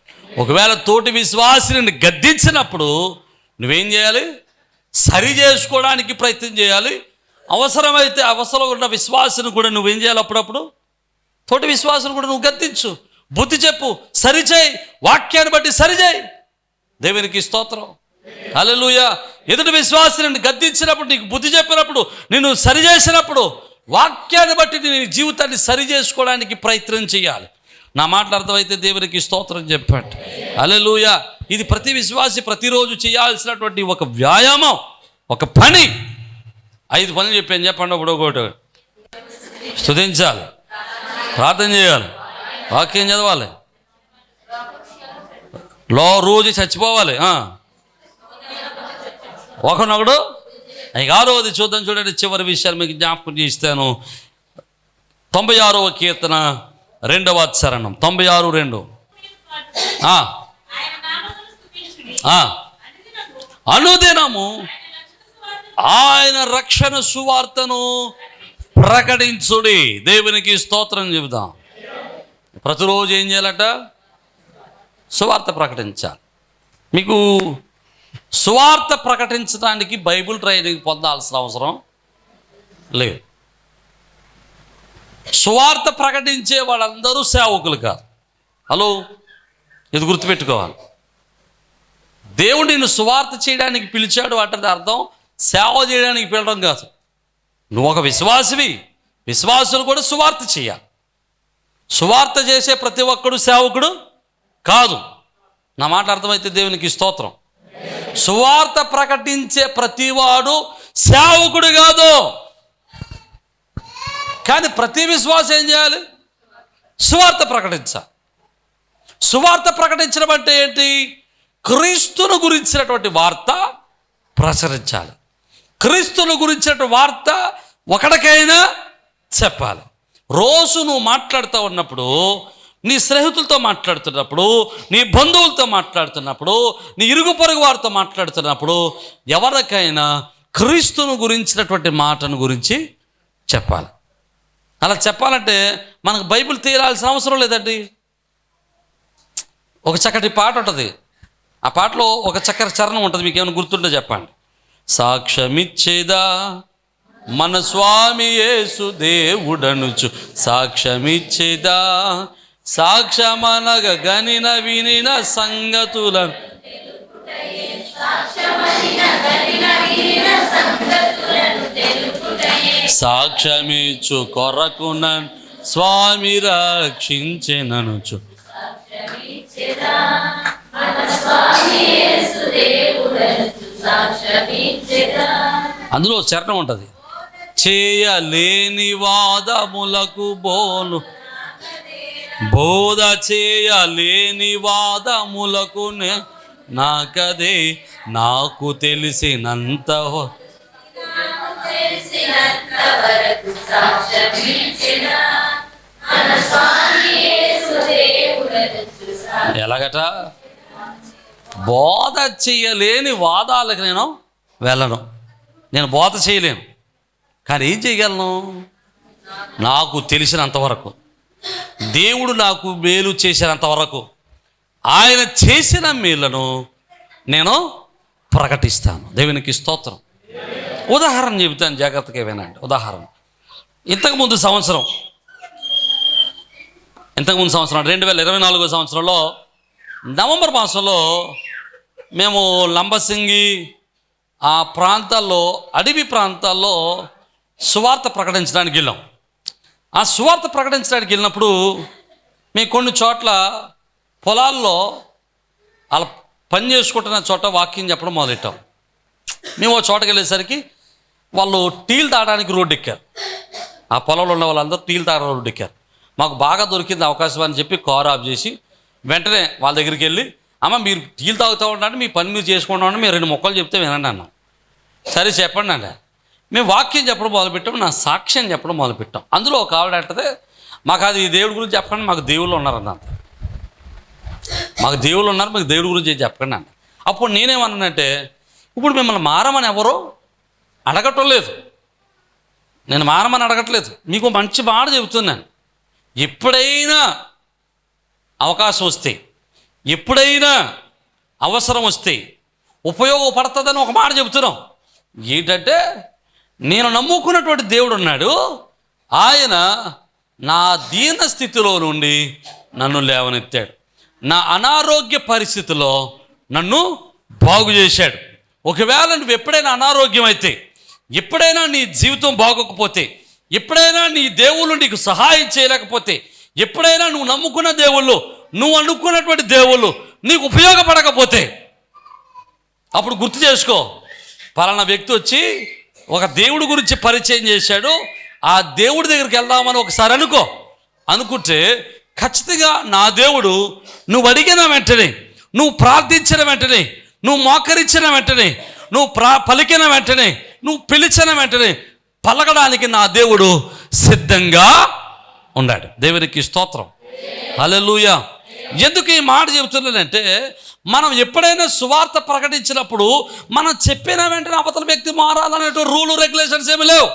[SPEAKER 1] ఒకవేళ తోటి విశ్వాసిని గద్దించినప్పుడు నువ్వేం చేయాలి? సరి చేసుకోవడానికి ప్రయత్నం చేయాలి. అవసరమైతే అవసరం ఉన్న విశ్వాసిని కూడా నువ్వేం చేయాలి? అప్పుడప్పుడు తోటి విశ్వాసిని కూడా నువ్వు గద్దించు, బుద్ధి చెప్పు, సరిచేయి, వాక్యాన్ని బట్టి సరిచేయి. దేవునికి స్తోత్రం. హల్లెలూయా. ఎదుటి విశ్వాసిని గద్దించినప్పుడు, నీకు బుద్ధి చెప్పినప్పుడు, నిన్ను సరిచేసినప్పుడు వాక్యాన్ని బట్టి నీ జీవితాన్ని సరి చేసుకోవడానికి ప్రయత్నం చేయాలి. నా మాటలు అర్థమైతే దేవునికి స్తోత్రం చెప్పండి. హల్లెలూయా. ఇది ప్రతి విశ్వాసి ప్రతిరోజు చేయాల్సినటువంటి ఒక వ్యాయామం, ఒక పని. 5 పనులు చెప్పాను, చెప్పండి. ఒకటి స్తుతించాలి, ప్రార్థన చేయాలి, వాక్యం చదవాలి, రోజు చచ్చిపోవాలి, ఒకనొకడు. 6వది చూడండి, చివరి విషయాలు మీకు జ్ఞాపకం చేస్తాను. 96వ కీర్తన 2వ చరణం, 96:2. అనుదినము ఆయన రక్షణ సువార్తను ప్రకటించుడి. దేవునికి స్తోత్రం చెబుదాం. ప్రతిరోజు ఏం చేయాలట? సువార్త ప్రకటించాలి. మీకు సువార్త ప్రకటించడానికి బైబిల్ ట్రైనింగ్ పొందాల్సిన అవసరం లేదు. సువార్త ప్రకటించే వాళ్ళందరూ సేవకులు కాదు. హలో, ఇది గుర్తుపెట్టుకోవాలి. దేవుడు నిన్ను సువార్త చేయడానికి పిలిచాడు అంటే అర్థం సేవ చేయడానికి పిలవడం కాదు. నువ్వు ఒక విశ్వాసివి, విశ్వాసులు కూడా సువార్త చేయాలి. సువార్త చేసే ప్రతి ఒక్కడు సేవకుడు కాదు. నా మాట అర్థమైతే దేవునికి స్తోత్రం. సువార్త ప్రకటించే ప్రతివాడు సేవకుడు కాదు. కానీ ప్రతి విశ్వాసం ఏం చేయాలి? సువార్త ప్రకటించాలి. సువార్త ప్రకటించడం అంటే ఏంటి? క్రీస్తును గురించినటువంటి వార్త ప్రచురించాలి. క్రీస్తును గురించినటువంటి వార్త ఒకడికైనా చెప్పాలి. రోజు నువ్వు మాట్లాడుతూ ఉన్నప్పుడు, నీ స్నేహితులతో మాట్లాడుతున్నప్పుడు, నీ బంధువులతో మాట్లాడుతున్నప్పుడు, నీ ఇరుగు పొరుగు వారితో మాట్లాడుతున్నప్పుడు ఎవరికైనా క్రీస్తును గురించినటువంటి మాటను గురించి చెప్పాలి. అలా చెప్పాలంటే మనకు బైబిల్ తీరాల్సిన అవసరం లేదండి. ఒక చక్కటి పాట ఉంటుంది. ఆ పాటలో ఒక చక్కటి చరణం ఉంటుంది. మీకు ఏమైనా గుర్తుంటే చెప్పండి. సాక్ష్యమిచ్చేదా మన స్వామి యేసు దేవుడనుచు, సాక్ష్యమిచ్చేదా సాక్ష్యమనగ గనిన వినిన సంగతులను, సాక్ష్యమిచ్చు కొరకున స్వామి రక్షించెననుచు. అందులో చరణం ఉంటుంది. చేయలేని వాదములకు బోలు, బోధ చేయలేని వాదములకు నాకదే నాకు తెలిసినంత ఎలాగట? బోధ చేయలేని వాదాలకు నేను వెళ్ళను. నేను బోధ చేయలేను, కానీ ఏం చేయగలను? నాకు తెలిసినంతవరకు, దేవుడు నాకు మేలు చేసినంతవరకు, ఆయన చేసిన మేలను నేను ప్రకటిస్తాను. దేవునికి స్తోత్రం. ఉదాహరణ చెబుతాను, జాగ్రత్తగా వినండి. ఉదాహరణ, ఇంతకుముందు సంవత్సరం 2024 సంవత్సరంలో నవంబర్ మాసంలో మేము లంబసింగి ఆ ప్రాంతాల్లో, అడవి ప్రాంతాల్లో సువార్త ప్రకటించడానికి వెళ్ళాం. ఆ సువార్త ప్రకటించడానికి వెళ్ళినప్పుడు మేము కొన్ని చోట్ల పొలాల్లో అలా పని చేసుకుంటున్న చోట వాక్యం చెప్పడం మొదలెట్టాం. మేము ఓ చోటకి వెళ్ళేసరికి వాళ్ళు టీలు తాగడానికి రోడ్డు ఎక్కారు. ఆ పొలంలో ఉన్న వాళ్ళందరూ టీలు తాగడానికి రోడ్డు ఎక్కారు. మాకు బాగా దొరికింది అవకాశం అని చెప్పి కారు ఆఫ్ చేసి వెంటనే వాళ్ళ దగ్గరికి వెళ్ళి, అమ్మ మీరు టీలు తాగుతూ ఉండండి, మీ పని మీరు చేసుకుంటా ఉండండి, మీరు 2 మొక్కలు చెప్తే వినండి అన్నాం. సరే చెప్పండి అండి. మేము వాక్యం చెప్పడం మొదలుపెట్టాం, నా సాక్ష్యం చెప్పడం మొదలుపెట్టాం. అందులో ఒక ఆవిడ అంటది, మాకు అది దేవుడి గురించి చెప్పండి, మాకు దేవుళ్ళు ఉన్నారన్న, మాకు దేవుళ్ళు ఉన్నారు, మాకు దేవుడి గురించి చెప్పండి అన్న. అప్పుడు నేనేమన్నానంటే, ఇప్పుడు మిమ్మల్ని మారమని ఎవరో అడగటం లేదు, నేను మారమని అడగట్లేదు, మీకు మంచి మాట చెబుతున్నాను. ఎప్పుడైనా అవకాశం వస్తే, ఎప్పుడైనా అవసరం వస్తే ఉపయోగపడుతుందని ఒక మాట చెబుతున్నాం. ఏంటంటే, నేను నమ్ముకున్నటువంటి దేవుడు ఉన్నాడు, ఆయన నా దీన స్థితిలో నుండి నన్ను లేవనెత్తాడు, నా అనారోగ్య పరిస్థితిలో నన్ను బాగు చేశాడు. ఒకవేళ నువ్వు ఎప్పుడైనా అనారోగ్యం అయితే, ఎప్పుడైనా నీ జీవితం బాగోకపోతే, ఎప్పుడైనా నీ దేవుళ్ళు నీకు సహాయం చేయలేకపోతే, ఎప్పుడైనా నువ్వు నమ్ముకున్న దేవుళ్ళు, నువ్వు అనుకున్నటువంటి దేవుళ్ళు నీకు ఉపయోగపడకపోతే, అప్పుడు గుర్తు చేసుకో, పలానా వ్యక్తి వచ్చి ఒక దేవుడి గురించి పరిచయం చేశాడు, ఆ దేవుడి దగ్గరికి వెళ్దామని ఒకసారి అనుకుంటే ఖచ్చితంగా నా దేవుడు నువ్వు అడిగిన వెంటనే, నువ్వు ప్రార్థించిన వెంటనే, నువ్వు మోకరించిన వెంటనే, నువ్వు పలికిన వెంటనే, నువ్వు పిలిచిన వెంటనే పలకడానికి నా దేవుడు సిద్ధంగా ఉన్నాడు. దేవునికి స్తోత్రం, హల్లెలూయా. ఎందుకు ఈ మాట చెబుతున్నానంటే, మనం ఎప్పుడైనా సువార్త ప్రకటించినప్పుడు మనం చెప్పిన వెంటనే అవతల వ్యక్తి మారాలనేటువంటి రూలు రెగ్యులేషన్స్ ఏమి లేవు,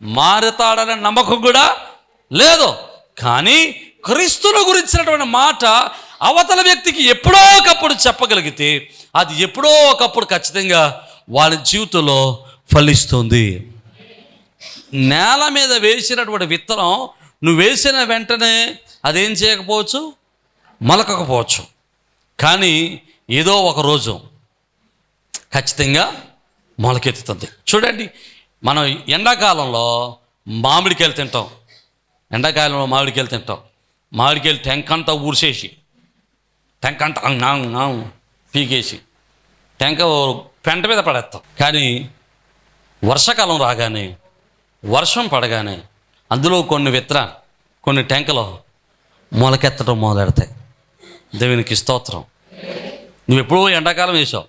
[SPEAKER 1] మారతాడనే నమ్మకం కూడా లేదు. కానీ క్రీస్తును గురించినటువంటి మాట అవతల వ్యక్తికి ఎప్పుడో ఒకప్పుడు చెప్పగలిగితే, అది ఎప్పుడో ఒకప్పుడు ఖచ్చితంగా వాళ్ళ జీవితంలో ఫలిస్తుంది. నేల మీద వేసినటువంటి విత్తనం నువ్వు వేసిన వెంటనే అదేం చేయకపోవచ్చు, మొలకకపోవచ్చు. కానీ ఏదో ఒక రోజు ఖచ్చితంగా మొలకెత్తుతుంది. చూడండి, మనం ఎండాకాలంలో మామిడికాయలు తింటాం, ఎండాకాలంలో మామిడికాయలు తింటాం. మామిడికాయలు టెంకంతా ఊర్చేసి, టెంకంతా పీకేసి టెంక పెంట మీద పడేస్తాం. కానీ వర్షాకాలం రాగానే, వర్షం పడగానే అందులో కొన్ని విత్తనాలు, కొన్ని టెంకలు మొలకెత్తడం మొదలెడతాయి. దేవునికి స్తోత్రం. నువ్వు ఎప్పుడో ఎండాకాలం వేసావు,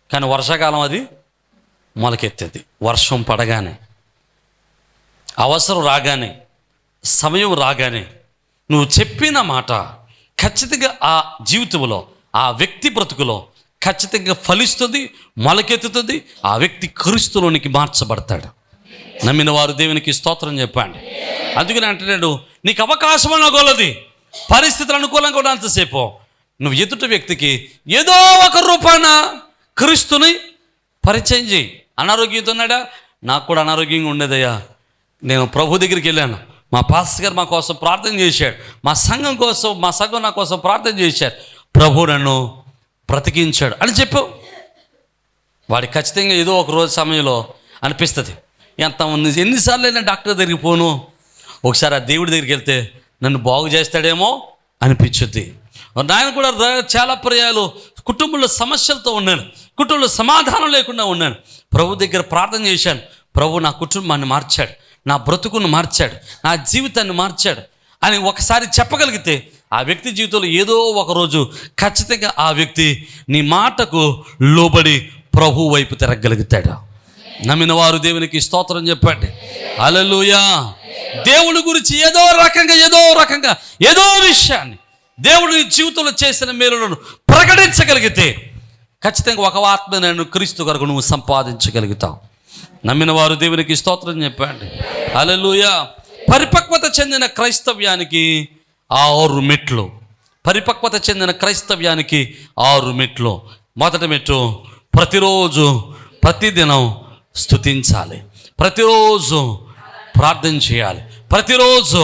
[SPEAKER 1] కానీ వర్షాకాలం అది మొలకెత్తేది. వర్షం పడగానే, అవసరం రాగానే, సమయం రాగానే నువ్వు చెప్పిన మాట ఖచ్చితంగా ఆ జీవితంలో, ఆ వ్యక్తి బ్రతుకులో ఖచ్చితంగా ఫలిస్తుంది, మొలకెత్తుతుంది. ఆ వ్యక్తి క్రీస్తులోనికి మార్చబడతాడు. నమ్మిన వారు దేవునికి స్తోత్రం చెప్పండి. అందుకని అంటున్నాడు, నీకు అవకాశం అనగలది, పరిస్థితులు అనుకూలంగా ఉన్నంతసేపు నువ్వు ఎదుటి వ్యక్తికి ఏదో ఒక రూపాన క్రీస్తుని పరిచయం చేయి. అనారోగ్యంతో ఉన్నాడా, నాకు కూడా అనారోగ్యంగా ఉండేదయ్యా, నేను ప్రభు దగ్గరికి వెళ్ళాను, మా పాస్టర్ గారు మా కోసం ప్రార్థన చేశాడు, మా సంఘం నా కోసం ప్రార్థన చేశాడు, ప్రభు నన్ను బ్రతికించాడు అని చెప్పు. వాడికి ఖచ్చితంగా ఏదో ఒక రోజు సమయంలో అనిపిస్తుంది, ఎన్నిసార్లు నేను డాక్టర్ దగ్గరికి పోను, ఒకసారి ఆ దేవుడి దగ్గరికి వెళ్తే నన్ను బాగు చేస్తాడేమో అనిపించుద్ది. నాయన కూడా చాలా పర్యాలు కుటుంబంలో సమస్యలతో ఉన్నాను, కుటుంబంలో సమాధానం లేకుండా ఉన్నాను, ప్రభు దగ్గర ప్రార్థన చేశాను, ప్రభు నా కుటుంబాన్ని మార్చాడు, నా బ్రతుకును మార్చాడు, నా జీవితాన్ని మార్చాడు అని ఒకసారి చెప్పగలిగితే, ఆ వ్యక్తి జీవితంలో ఏదో ఒకరోజు ఖచ్చితంగా ఆ వ్యక్తి నీ మాటకు లోబడి ప్రభు వైపు తిరగగలుగుతాడు. నమ్మిన వారు దేవునికి స్తోత్రం చెప్పండి, హల్లెలూయా. దేవుడి గురించి ఏదో రకంగా ఏదో విషయాన్ని, దేవుడి జీవితంలో చేసిన మేలులను ప్రకటించగలిగితే ఖచ్చితంగా ఒక ఆత్మ నేను క్రీస్తు కొరకు నువ్వు సంపాదించగలుగుతావు. నమ్మిన వారు దేవునికి స్తోత్రం చెప్పండి, హల్లెలూయా. పరిపక్వత చెందిన క్రైస్తవ్యానికి 6 మెట్లు. పరిపక్వత చెందిన క్రైస్తవ్యానికి 6 మెట్లు. మొదటి మెట్టు, ప్రతిరోజు ప్రతిదినం స్తుతించాలి, ప్రతిరోజు ప్రార్థన చేయాలి, ప్రతిరోజు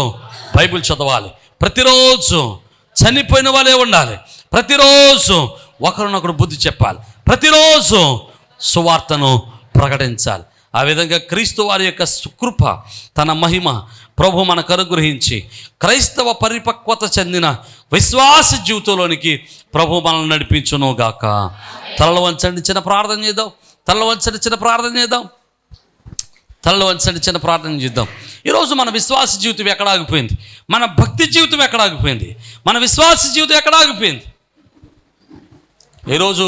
[SPEAKER 1] బైబిల్ చదవాలి, ప్రతిరోజు చనిపోయిన వాళ్ళే ఉండాలి, ప్రతిరోజు ఒకరినొకరు బుద్ధి చెప్పాలి, ప్రతిరోజు సువార్తను ప్రకటించాలి. ఆ విధంగా క్రీస్తు వారి యొక్క కృప, తన మహిమ ప్రభు మనకు అనుగ్రహించి క్రైస్తవ పరిపక్వత చెందిన విశ్వాస జీవితంలోనికి ప్రభు మనల్ని నడిపించును గాక. తలలు వంచండి, చిన్న ప్రార్థన చేద్దాం. తలలు వంచండి, చిన్న ప్రార్థన చేద్దాం. తలలు వంచండి, చిన్న ప్రార్థన చేద్దాం. ఈరోజు మన విశ్వాస జీవితం ఎక్కడ ఆగిపోయింది? మన భక్తి జీవితం ఎక్కడ ఆగిపోయింది? మన విశ్వాస జీవితం ఎక్కడ ఆగిపోయింది? ఈరోజు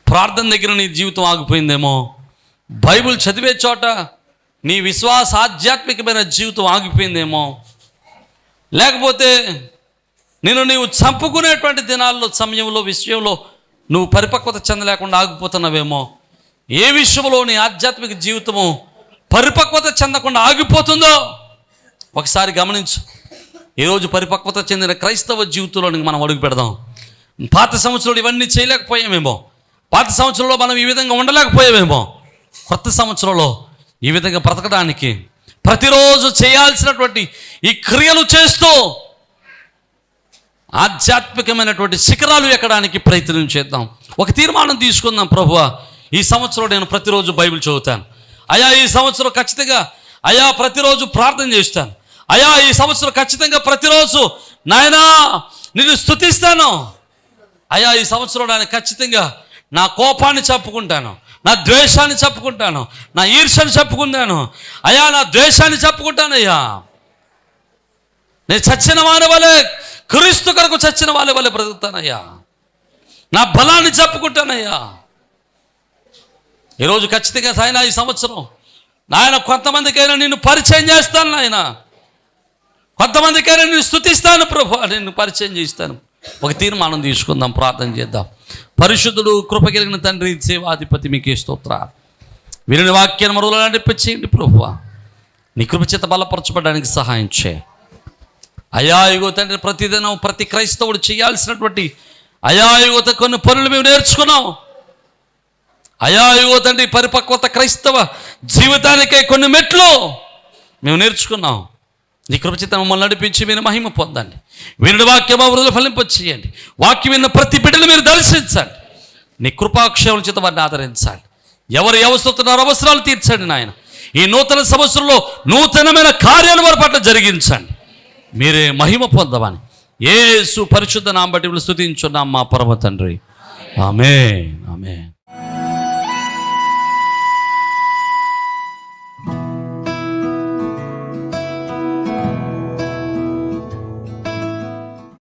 [SPEAKER 1] ప్రార్థన దగ్గర నీ జీవితం ఆగిపోయిందేమో, బైబిల్ చదివే చోట నీ విశ్వాస ఆధ్యాత్మికమైన జీవితం ఆగిపోయిందేమో, లేకపోతే నీవు చంపుకునేటువంటి దినాల్లో సమయంలో విషయంలో నువ్వు పరిపక్వత చెందలేకుండా ఆగిపోతున్నావేమో. ఏ విషయంలో నీ ఆధ్యాత్మిక జీవితము పరిపక్వత చెందకుండా ఆగిపోతుందో ఒకసారి గమనించు. ఈరోజు పరిపక్వత చెందిన క్రైస్తవ జీవితంలోనికి మనం అడుగు పెడదాం. పాత సంవత్సరంలో ఇవన్నీ చేయలేకపోయామేమో, పాత సంవత్సరంలో మనం ఈ విధంగా ఉండలేకపోయామేమో, కొత్త సంవత్సరంలో ఈ విధంగా బ్రతకడానికి ప్రతిరోజు చేయాల్సినటువంటి ఈ క్రియలు చేస్తూ ఆధ్యాత్మికమైనటువంటి శిఖరాలు ఎక్కడానికి ప్రయత్నం చేద్దాం. ఒక తీర్మానం తీసుకుందాం. ప్రభువా, ఈ సంవత్సరం నేను ప్రతిరోజు బైబిల్ చదువుతాను. అయ్యా, ఈ సంవత్సరం ఖచ్చితంగా అయ్యా ప్రతిరోజు ప్రార్థన చేస్తాను. అయ్యా, ఈ సంవత్సరం ఖచ్చితంగా ప్రతిరోజు నాయనా నిన్ను స్తుతిస్తాను. అయ్యా, ఈ సంవత్సరం నేను ఖచ్చితంగా నా కోపాన్ని చెప్పుకుంటాను, నా ద్వేషాన్ని చెప్పుకుంటాను, నా ఈర్ష్యను చెప్పుకుంటాను. అయ్యా, నా ద్వేషాన్ని చెప్పుకుంటాను. అయ్యా, నేను చచ్చిన వారి వలె, క్రీస్తు కొరకు చచ్చిన వాళ్ళ వలె బ్రతుకుతానయ్యా. నా బలాన్ని చెప్పుకుంటానయ్యా. ఈరోజు ఖచ్చితంగా నాయన ఈ సంవత్సరం నాయన కొంతమందికైనా నిన్ను పరిచయం చేస్తాను, నాయన కొంతమందికైనా నిన్ను స్తుతిస్తాను ప్రభు, నిన్ను పరిచయం చేస్తాను. ఒక తీర్మానం తీసుకుందాం, ప్రార్థన చేద్దాం. పరిశుద్ధుడు, కృప కలిగిన తండ్రి, సేవాధిపతి, మీకే స్తోత్రాలు. వీరిని వాక్యాన్ని మరోలా నడిపించేయండి ప్రభువా. నీ కృప చేత బలపరచబడడానికి సహాయం చేయి అయా. ఇగో తండ్రి, ప్రతిదినం ప్రతి క్రైస్తవుడు చేయాల్సినటువంటి అయా ఇగోత కొన్ని పనులు మేము నేర్చుకున్నాం. అయా ఇగో తండ్రి, పరిపక్వత క్రైస్తవ జీవితానికై కొన్ని మెట్లు మేము నేర్చుకున్నాం. నీ కృప చేత మమ్మల్ని నడిపించి మీరు మహిమ పొందండి. వీరుడి వాక్యం అభివృద్ధి ఫలింపచేయండి. వాక్యం విన్న ప్రతి బిడ్డలు మీరు దర్శించండి. నీ కృపాక్షేమం చేత వారిని ఆదరించండి. ఎవరు అవసరతున్నారో అవసరాలు తీర్చండి నాయన. ఈ నూతన సంవత్సరంలో నూతనమైన కార్యాలు వారి పట్ల జరిగించండి. మీరే మహిమ పొందమని యేసు పరిశుద్ధ నామమున బట్టి స్తుతించున్నాం మా పరమ తండ్రి. ఆమేన్, ఆమేన్.